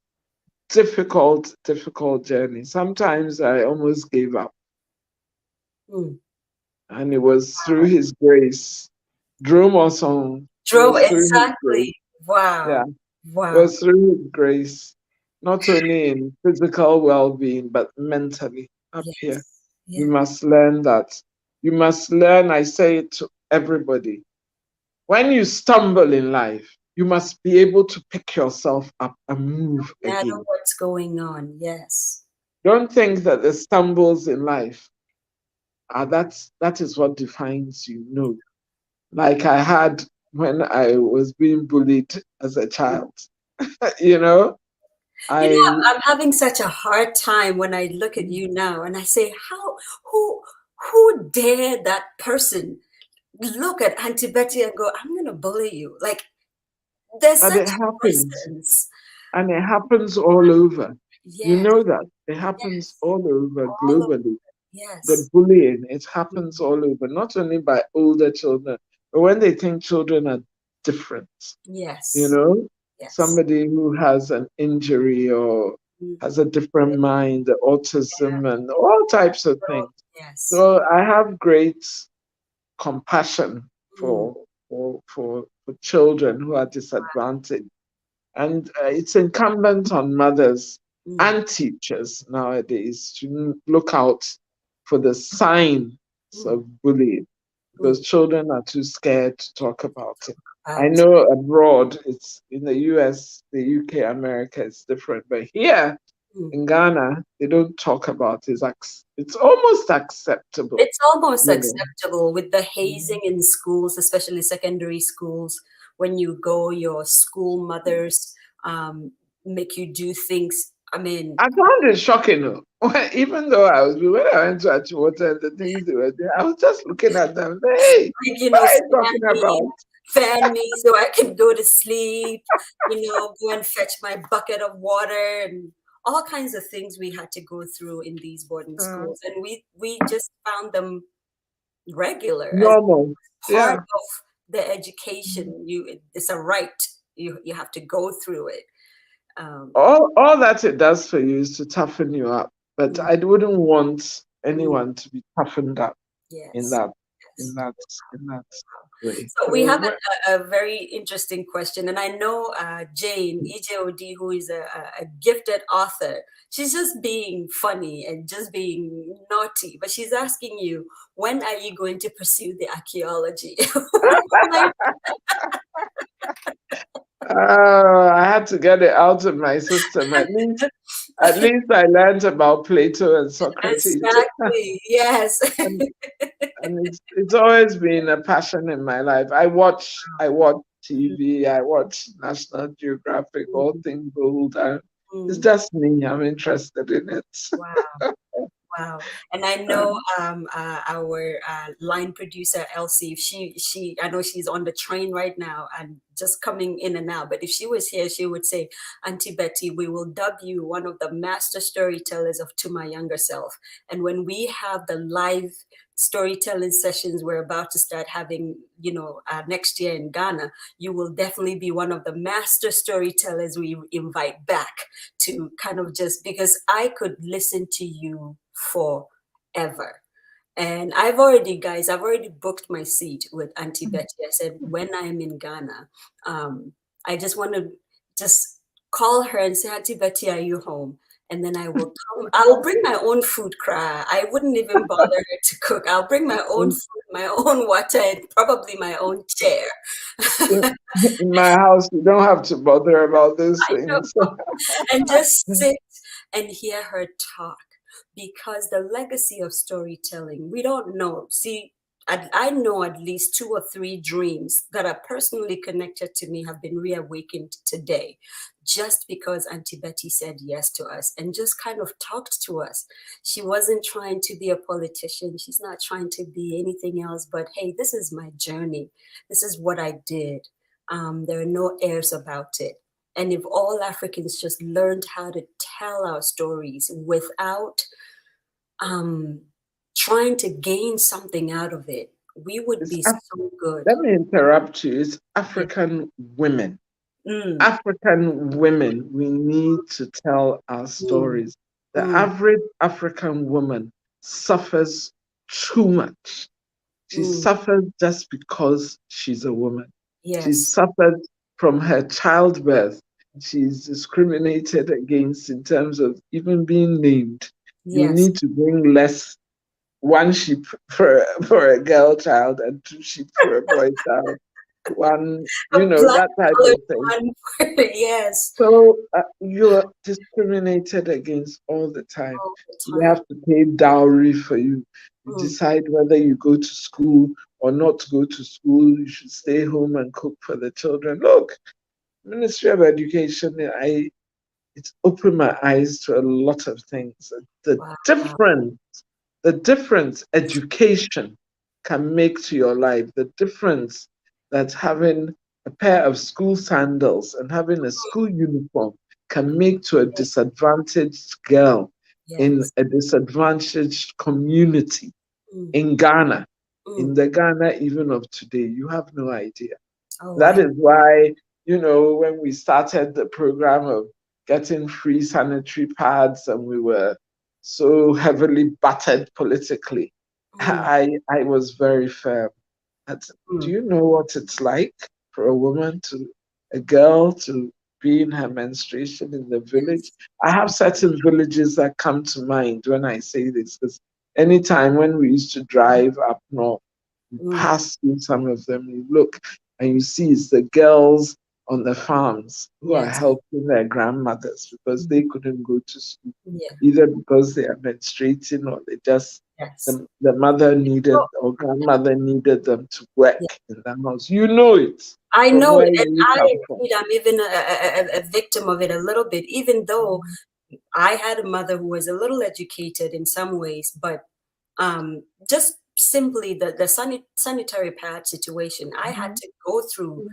Speaker 7: journey. Sometimes I almost gave up.
Speaker 6: Mm.
Speaker 7: And it was through his grace. Drum or song. It
Speaker 6: Drove
Speaker 7: was through his grace.
Speaker 6: exactly. Wow.
Speaker 7: Yeah. It
Speaker 6: Wow.
Speaker 7: was through his grace. Not only in physical well-being, but mentally up here.
Speaker 6: Yes.
Speaker 7: You
Speaker 6: Yeah.
Speaker 7: must learn that. You must learn, I say it to everybody. When you stumble in life, you must be able to pick yourself up and move
Speaker 6: No matter
Speaker 7: again.
Speaker 6: what's going on. Yes.
Speaker 7: Don't think that the stumbles in life that is what defines you. No. Like I had when I was being bullied as a child. you know,
Speaker 6: You know,
Speaker 7: I
Speaker 6: I'm having such a hard time when I look at you now and I say, who, who dared that person look at Auntie Betty and go, I'm going to bully you? Like, there's
Speaker 7: but
Speaker 6: such
Speaker 7: it happens.
Speaker 6: presence.
Speaker 7: And it happens all over. You
Speaker 6: Yes,
Speaker 7: know that. It happens
Speaker 6: yes,
Speaker 7: all over
Speaker 6: all of
Speaker 7: globally. The
Speaker 6: yes,
Speaker 7: bullying, it
Speaker 6: mm,
Speaker 7: happens all over, not only by older children, but when they think children are different. You
Speaker 6: yes,
Speaker 7: know,
Speaker 6: yes,
Speaker 7: somebody who has an injury or
Speaker 6: mm,
Speaker 7: has a different mind, autism, and all types of
Speaker 6: oh,
Speaker 7: things.
Speaker 6: yes,
Speaker 7: So I have great compassion
Speaker 6: mm,
Speaker 7: for children who are disadvantaged. And it's incumbent on mothers
Speaker 6: mm,
Speaker 7: and teachers nowadays to look out for the signs
Speaker 6: mm,
Speaker 7: of bullying because
Speaker 6: mm,
Speaker 7: children are too scared to talk about it. I
Speaker 6: out,
Speaker 7: know abroad, it's in the US, the UK, America, it's different. But here
Speaker 6: mm.
Speaker 7: in Ghana, they don't talk about it. It's almost acceptable,
Speaker 6: It's almost
Speaker 7: you know.
Speaker 6: acceptable with the hazing in schools, especially secondary schools. When you go, your school mothers make you do things. I mean,
Speaker 7: I found it shocking, though. Even though when I went to Achiwata, the things they were doing, I was just looking at them. Hey,
Speaker 6: like, you
Speaker 7: what
Speaker 6: know,
Speaker 7: are you talking about?
Speaker 6: fan me so I can go to sleep, you know, go and fetch my bucket of water and all kinds of things we had to go through in these boarding schools, and we just found them regular as
Speaker 7: Normal.
Speaker 6: part
Speaker 7: Yeah.
Speaker 6: of the education. It's a right. You have to go through it.
Speaker 7: All that it does for you is to toughen you up. But I wouldn't want anyone to be toughened up in
Speaker 6: Yes.
Speaker 7: that way.
Speaker 6: So we have a very interesting question, and I know Jane EJOD, who is a gifted author, she's just being funny and just being naughty, but she's asking you, when are you going to pursue the archaeology?
Speaker 7: I had to get it out of my system. At least I learned about Plato and Socrates.
Speaker 6: Exactly. Yes.
Speaker 7: and it's always been a passion in my life. I watch TV, I watch National Geographic, all things old. It's just me. I'm interested in it.
Speaker 6: Wow. Wow. And I know our line producer, Elsie, if she I know she's on the train right now and just coming in and out, but if she was here, she would say, Auntie Betty, we will dub you one of the master storytellers of To My Younger Self. And when we have the live storytelling sessions we're about to start having, next year in Ghana, you will definitely be one of the master storytellers we invite back to kind of just, because I could listen to you forever. And I've already booked my seat with Auntie Betty. I said, when I'm in Ghana, I just want to just call her and say, Auntie Betty, are you home? And then I will come. I'll bring my own food, cry. I wouldn't even bother her to cook. I'll bring my own food, my own water, and probably my own chair.
Speaker 7: In my house, you don't have to bother about those things.
Speaker 6: And just sit and hear her talk. Because the legacy of storytelling, we don't know. See, I know at least 2 or 3 dreams that are personally connected to me have been reawakened today, just because Auntie Betty said yes to us and just kind of talked to us. She wasn't trying to be a politician. She's not trying to be anything else, but hey, this is my journey. This is what I did. There are no airs about it. And if all Africans just learned how to tell our stories without trying to gain something out of it, we would be so good.
Speaker 7: Let me interrupt you. It's African women. African women, we need to tell our stories. The average African woman suffers too much. She suffers just because she's a woman.
Speaker 6: Yes.
Speaker 7: She suffers from her childbirth. She's discriminated against in terms of even being named.
Speaker 6: Yes.
Speaker 7: You need to bring less, 1 sheep for a girl child and 2 sheep for a boy child. One, that type of thing.
Speaker 6: Yes.
Speaker 7: So you're discriminated against all the time. You have to pay dowry for you. You decide whether you go to school or not go to school. You should stay home and cook for the children. Look, Ministry of Education, it's opened my eyes to a lot of things. The difference education can make to your life, the difference that having a pair of school sandals and having a school uniform can make to a disadvantaged girl in a disadvantaged community in Ghana, in the Ghana even of today. You have no idea. That is why, when we started the program of getting free sanitary pads and we were so heavily battered politically, I was very firm. Do you know what it's like for a girl to be in her menstruation in the village? I have certain villages that come to mind when I say this, because anytime when we used to drive up north, you pass through some of them, you look and you see it's the girls on the farms who are helping their grandmothers because they couldn't go to school, either because they are menstruating or they just the mother needed or grandmother needed them to work in the house. You know it.
Speaker 6: I know it, and I'm even a victim of it a little bit, even though I had a mother who was a little educated in some ways, but just simply the sanitary pad situation, I had to go through,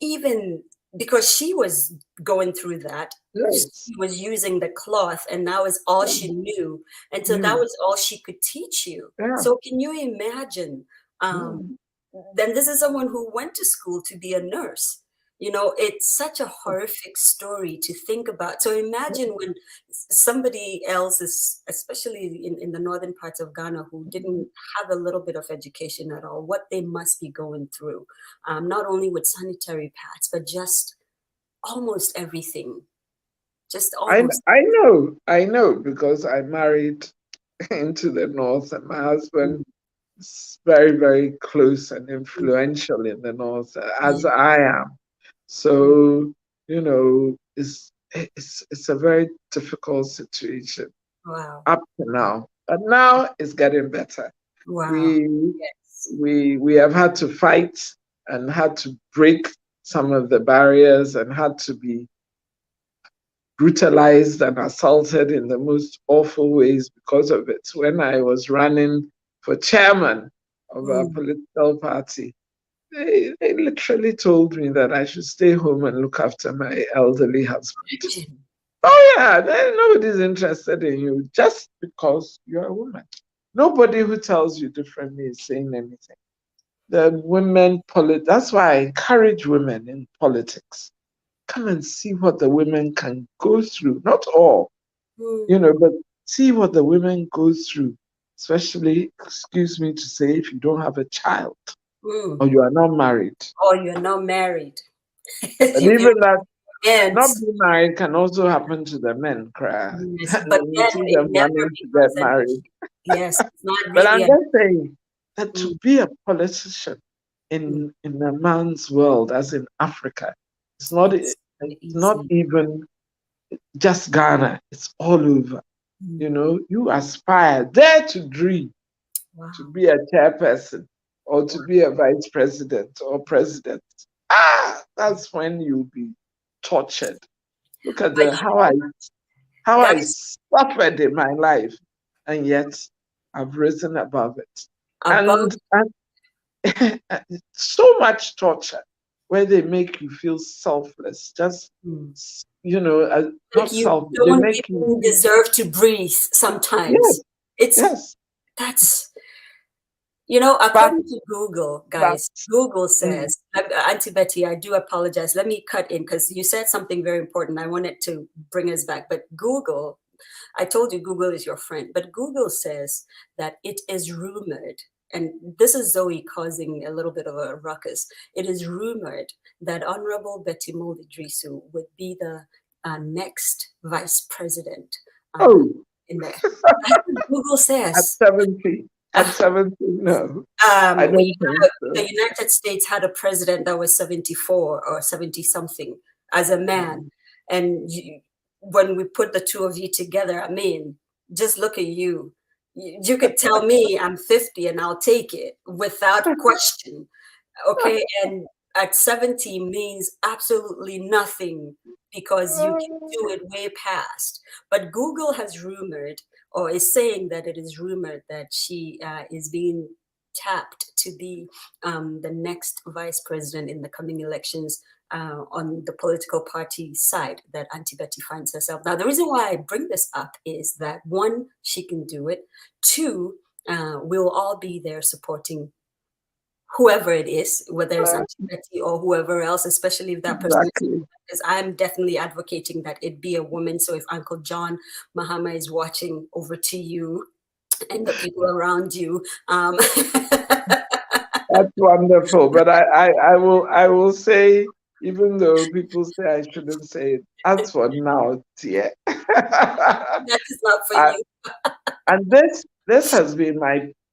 Speaker 6: even because she was going through that.
Speaker 7: Yes.
Speaker 6: She was using the cloth, and that was all she knew. And so that was all she could teach you.
Speaker 7: Yeah.
Speaker 6: So can you imagine? Then this is someone who went to school to be a nurse. You know, it's such a horrific story to think about. So imagine when somebody else is, especially in the northern parts of Ghana, who didn't have a little bit of education at all, what they must be going through, not only with sanitary pads, but just almost everything. Just almost.
Speaker 7: I know, because I married into the north, and my husband is very, very close and influential in the north, as I am. So, you know, it's a very difficult situation up to now. But now it's getting better.
Speaker 6: Wow.
Speaker 7: We have had to fight and had to break some of the barriers and had to be brutalized and assaulted in the most awful ways because of it. When I was running for chairman of our political party, they literally told me that I should stay home and look after my elderly husband. Oh yeah, nobody's interested in you just because you're a woman. Nobody who tells you differently is saying anything. The women, that's why I encourage women in politics. Come and see what the women can go through. Not all, you know, but see what the women go through, especially, excuse me to say, if you don't have a child or you are not married.
Speaker 6: Or you're not married.
Speaker 7: And even that, not being married can also happen to the men, cry.
Speaker 6: Yes, but
Speaker 7: you see them wanting to get married.
Speaker 6: Yes, it's not really.
Speaker 7: But I'm just saying that to be a politician in a man's world, as in Africa, it's not even just Ghana, it's all over. You know, you aspire, dare to dream to be a chairperson or to be a vice president or president. That's when you'll be tortured. Look at how I suffered in my life, and yet I've risen above it. And so much torture where they make you feel selfless, just you know, not selfish.
Speaker 6: They make you deserve to breathe sometimes.
Speaker 7: Yes.
Speaker 6: That's, you know, according to Google, guys, Google says, Auntie Betty, I do apologize. Let me cut in because you said something very important. I wanted to bring us back. But Google, I told you Google is your friend, but Google says that it is rumored, and this is Zoe causing a little bit of a ruckus. It is rumored that Honorable Betty Mould-Iddrisu would be the next vice president. In there. Google says.
Speaker 7: At 70. At 70, no. I don't think so.
Speaker 6: The United States had a president that was 74 or 70 something as a man. And when we put the two of you together, I mean, just look at you. You could tell me I'm 50 and I'll take it without question. Okay. And at 70 means absolutely nothing because you can do it way past. But Google has rumored, or is saying that it is rumored that she is being tapped to be the next vice president in the coming elections on the political party side that Auntie Betty finds herself. Now, the reason why I bring this up is that one, she can do it. Two, we'll all be there supporting whoever it is, whether it's Auntie Betty or whoever else, especially if that person is, because I'm definitely advocating that it be a woman. So if Uncle John Mahama is watching, over to you and the people around you.
Speaker 7: That's wonderful. But I will say, even though people say I shouldn't say it, as for now, dear.
Speaker 6: That is not for you.
Speaker 7: And this has been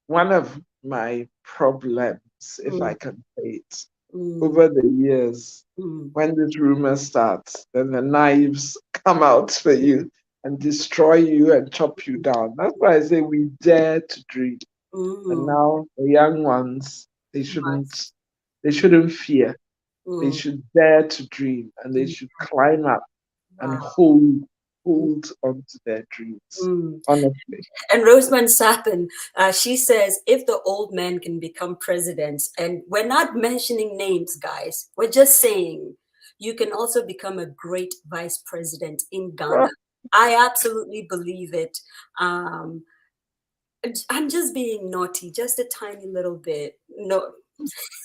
Speaker 7: one of my problems, if I can say it, over the years. When this rumor starts, then the knives come out for you and destroy you and chop you down. That's why I say we dare to dream. And now the young ones, they shouldn't fear. They should dare to dream, and they should climb up and hold onto their dreams, honestly.
Speaker 6: And Roseman Sappen, she says, if the old men can become presidents, and we're not mentioning names, guys, we're just saying, you can also become a great vice president in Ghana. I absolutely believe it. Um, I'm just being naughty, just a tiny little bit. No,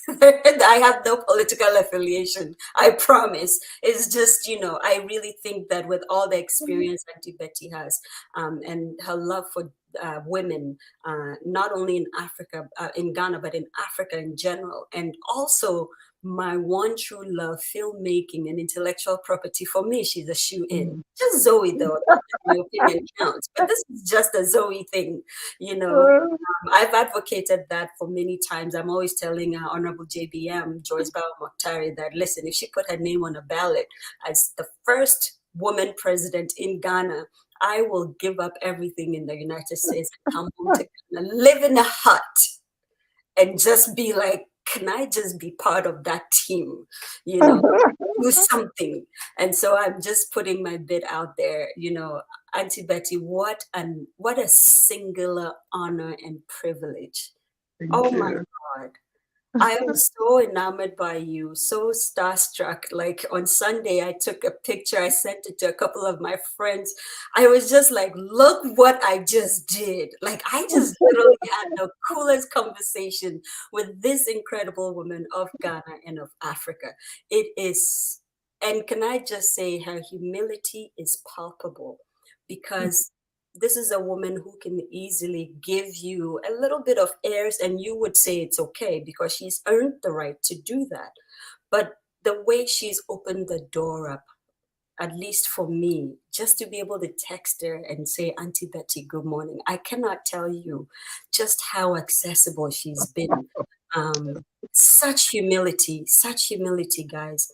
Speaker 6: I have no political affiliation. I promise. It's just, I really think that with all the experience Auntie Betty has, and her love for women, not only in Africa, in Ghana, but in Africa in general, and also my one true love, filmmaking and intellectual property. For me, she's a shoe in. Just Zoe, though, not that my opinion counts, but this is just a Zoe thing, you know. I've advocated that for many times. I'm always telling Honorable JBM, Joyce Bauer Mokhtari, that listen, if she put her name on a ballot as the first woman president in Ghana, I will give up everything in the United States and come home to Ghana, live in a hut, and just be like, can I just be part of that team? Do something. And so I'm just putting my bit out there, Auntie Betty, what a singular honor and privilege. Oh my God. I am so enamored by you, so starstruck. Like on Sunday, I took a picture, I sent it to a couple of my friends. I was just like, look what I just did. Like, I just literally had the coolest conversation with this incredible woman of Ghana and of Africa. It is, and can I just say, her humility is palpable, because this is a woman who can easily give you a little bit of airs and you would say it's okay because she's earned the right to do that. But the way she's opened the door up, at least for me, just to be able to text her and say, Auntie Betty, good morning. I cannot tell you just how accessible she's been. Such humility, guys.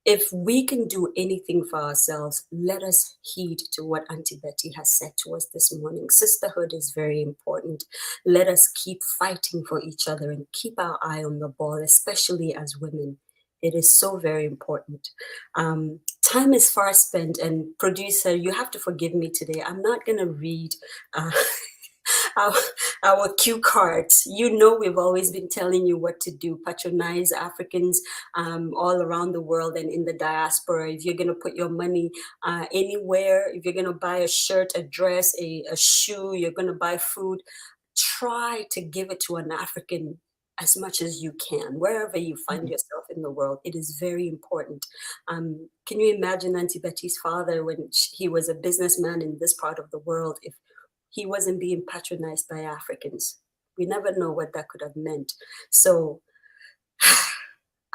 Speaker 6: If we can do anything for ourselves, let us heed to what Auntie Betty has said to us this morning. Sisterhood is very important. Let us keep fighting for each other and keep our eye on the ball, especially as women. It is so very important. Time is far spent, and producer, you have to forgive me today. I'm not going to read our cue cards. We've always been telling you what to do. Patronize Africans all around the world and in the diaspora. If you're going to put your money anywhere, if you're going to buy a shirt, a dress, a shoe, you're going to buy food, try to give it to an African as much as you can, wherever you find yourself in the world. It is very important. Can you imagine Auntie Betty's father when he was a businessman in this part of the world, if he wasn't being patronized by Africans? We never know what that could have meant. So,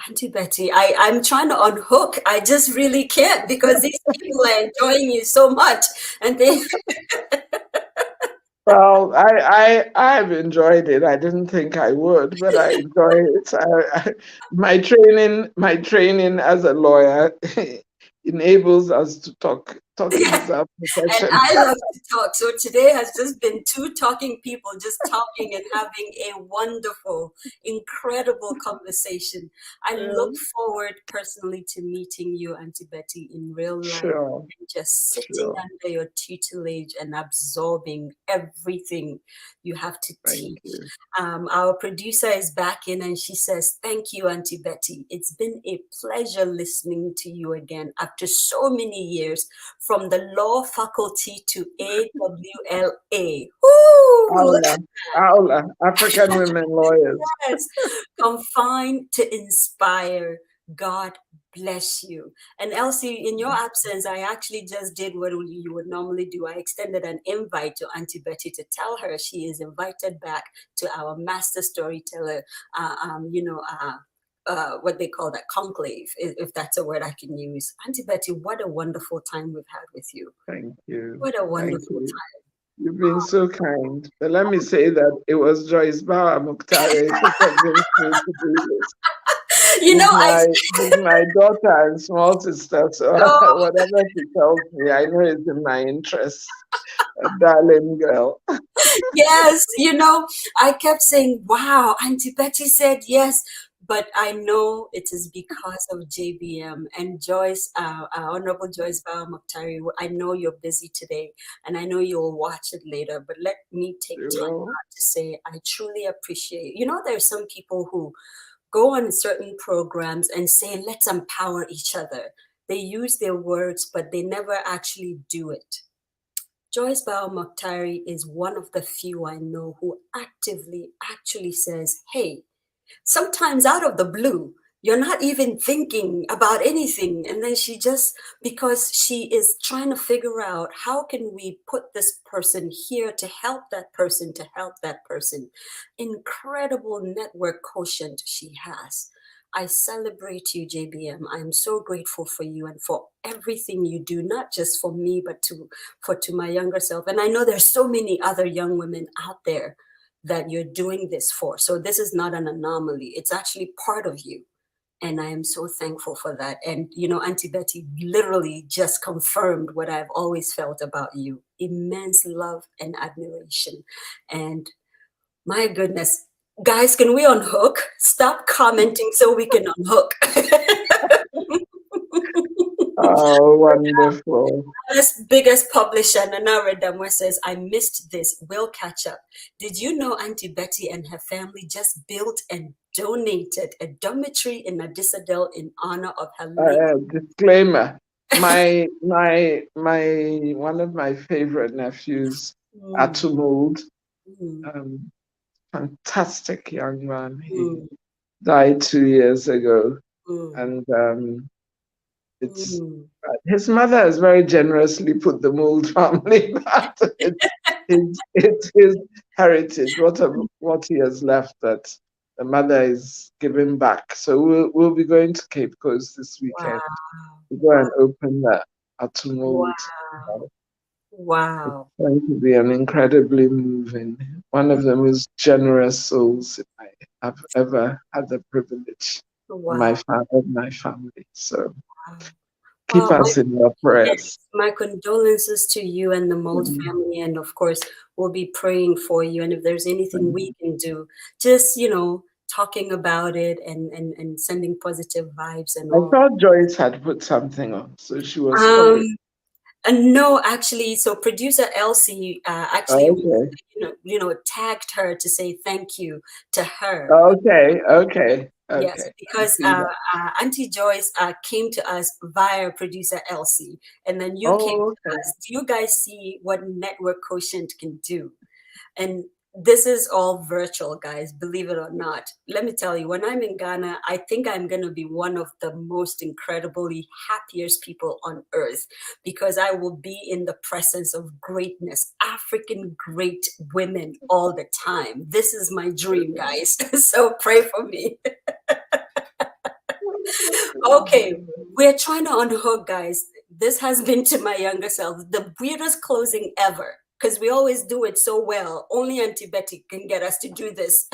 Speaker 6: Auntie Betty, I'm trying to unhook. I just really can't, because these people are enjoying you so much. And they...
Speaker 7: Well, I've enjoyed it. I didn't think I would, but I enjoy it. My training as a lawyer enables us to talk. Talking is our profession.
Speaker 6: And I love to talk. So today has just been two talking people just talking and having a wonderful, incredible conversation. I look forward personally to meeting you, Auntie Betty, in real life.
Speaker 7: Sure.
Speaker 6: And just sitting under your tutelage and absorbing everything you have to teach. Our producer is back in and she says, thank you, Auntie Betty. It's been a pleasure listening to you again after so many years, from the law faculty to AWLA.
Speaker 7: Aula, African women lawyers.
Speaker 6: Yes, confined to inspire. God bless you. And Elsie, in your absence, I actually just did what you would normally do. I extended an invite to Auntie Betty to tell her she is invited back to our master storyteller, what they call that, conclave, if that's a word I can use. Auntie Betty, what a wonderful time we've had with you.
Speaker 7: Thank you.
Speaker 6: What a wonderful time.
Speaker 7: You've been so kind. But let me say that it was Joyce Bauer Mokhtari who convinced me to do this. With my daughter and small sister, so whatever she tells me, I know it's in my interest. A darling girl.
Speaker 6: Yes, I kept saying, wow, Auntie Betty said yes. But I know it is because of JBM and Joyce, Honorable Joyce Bauer Mokhtari. I know you're busy today and I know you'll watch it later, but let me take time out to say I truly appreciate, there's some people who go on certain programs and say, let's empower each other. They use their words, but they never actually do it. Joyce Bao Mokhtari is one of the few I know who actively actually says, hey, sometimes out of the blue, you're not even thinking about anything. And then she just, because she is trying to figure out how can we put this person here to help that person, to help that person. Incredible network quotient she has. I celebrate you, JBM. I'm so grateful for you and for everything you do, not just for me, but to my younger self. And I know there's so many other young women out there that you're doing this for. So this is not an anomaly. It's actually part of you. And I am so thankful for that. And, you know, Auntie Betty literally just confirmed what I've always felt about you. Immense love and admiration. And my goodness, guys, can we unhook? Stop commenting so we can unhook.
Speaker 7: Oh, wonderful.
Speaker 6: This biggest publisher, Nana Redamwe, says, I missed this. We'll catch up. Did you know Auntie Betty and her family just built and donated a dormitory in Adisadel in honor of her late?
Speaker 7: Disclaimer. One of my favorite nephews, Atu Mould, fantastic young man. He died 2 years ago. And his mother has very generously put the Mould family back. It's his heritage, what he has left that the mother is giving back. So we'll be going to Cape Coast this weekend to go and open that Atu Mould.
Speaker 6: Wow.
Speaker 7: It's going to be an incredibly moving, one of the most generous souls I have ever had the privilege of my family. So keep us in your prayers.
Speaker 6: Yes, my condolences to you and the Mould family. And of course, we'll be praying for you. And if there's anything we can do, just, you know, talking about it and sending positive vibes and all.
Speaker 7: I thought Joyce had put something on, so she was sorry.
Speaker 6: No, actually, so producer Elsie actually, tagged her to say thank you to her.
Speaker 7: Okay.
Speaker 6: Yes, because Auntie Joyce came to us via producer Elsie, and then you came to us. Do you guys see what network quotient can do? And this is all virtual, guys, believe it or not. Let me tell you, when I'm in Ghana, I think I'm going to be one of the most incredibly happiest people on earth because I will be in the presence of greatness, African great women all the time. This is my dream, guys. So pray for me. Okay, we're trying to unhook, guys. This has been to my younger self, the weirdest closing ever. Because we always do it so well. Only Auntie Betty can get us to do this.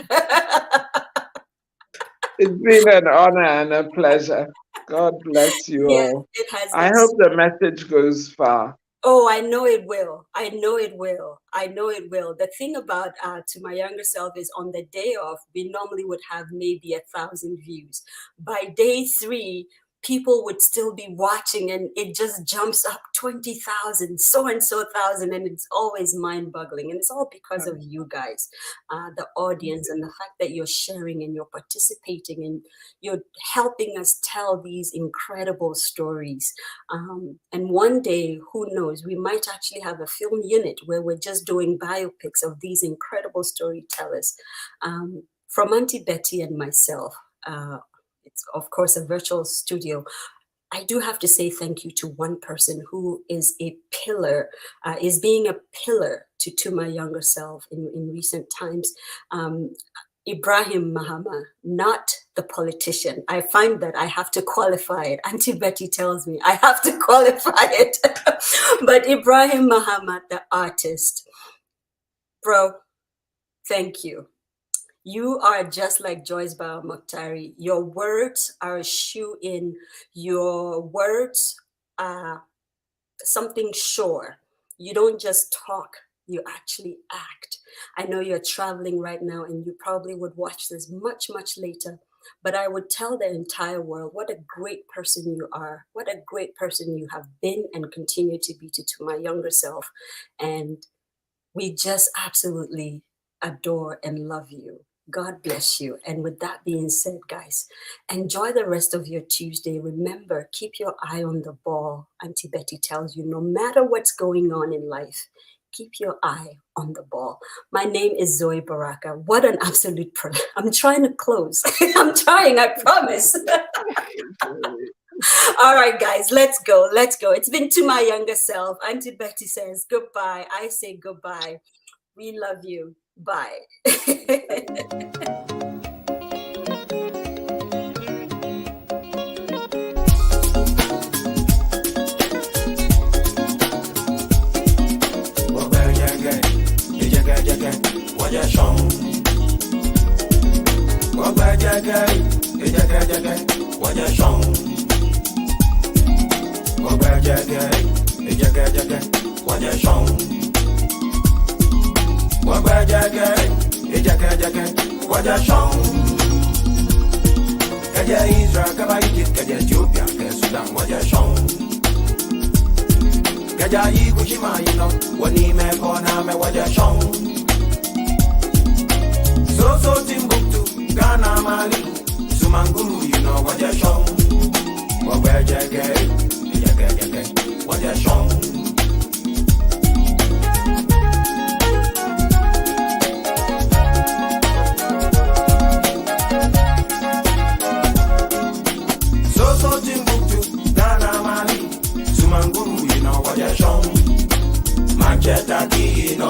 Speaker 7: It's been an honor and a pleasure. God bless you all.
Speaker 6: It has
Speaker 7: I hope the message goes far.
Speaker 6: Oh, I know it will. I know it will. I know it will. The thing about to my younger self is on the day off, we normally would have maybe 1,000 views. By day 3, people would still be watching and it just jumps up 20,000, so and so thousand, and it's always mind-boggling. And it's all because of you guys, the audience, and the fact that you're sharing and you're participating and you're helping us tell these incredible stories. And one day, who knows, we might actually have a film unit where we're just doing biopics of these incredible storytellers. From Auntie Betty and myself, it's of course a virtual studio. I do have to say thank you to one person who is a pillar, is being a pillar to my younger self in recent times. Ibrahim Mahama, not the politician. I find that I have to qualify it. Auntie Betty tells me I have to qualify it. But Ibrahim Mahama, the artist, bro, thank you. You are just like Joyce Bao Mokhtari. Your words are a shoe in. Your words are something sure. You don't just talk, you actually act. I know you're traveling right now and you probably would watch this much, much later, but I would tell the entire world what a great person you are, what a great person you have been and continue to be to my younger self. And we just absolutely adore and love you. God bless you. And with that being said, guys, enjoy the rest of your Tuesday. Remember, keep your eye on the ball. Auntie Betty tells you, no matter what's going on in life, keep your eye on the ball. My name is Zoe Baraka. What an absolute I'm trying to close. I'm trying, I promise. All right, guys, let's go. Let's go. It's been To My Younger Self. Auntie Betty says goodbye. I say goodbye. We love you. Bye.
Speaker 8: Kaja Israel, kaba Egypt, kaja Ethiopia, kaja Sudan, waja shong. Kaja Ikushima, you know, wani me kona me waja shong. So Timbuktu, Ghana, Mali, Sumanguru, you know, waja shong. Waja gay, waja shong. Manchester, no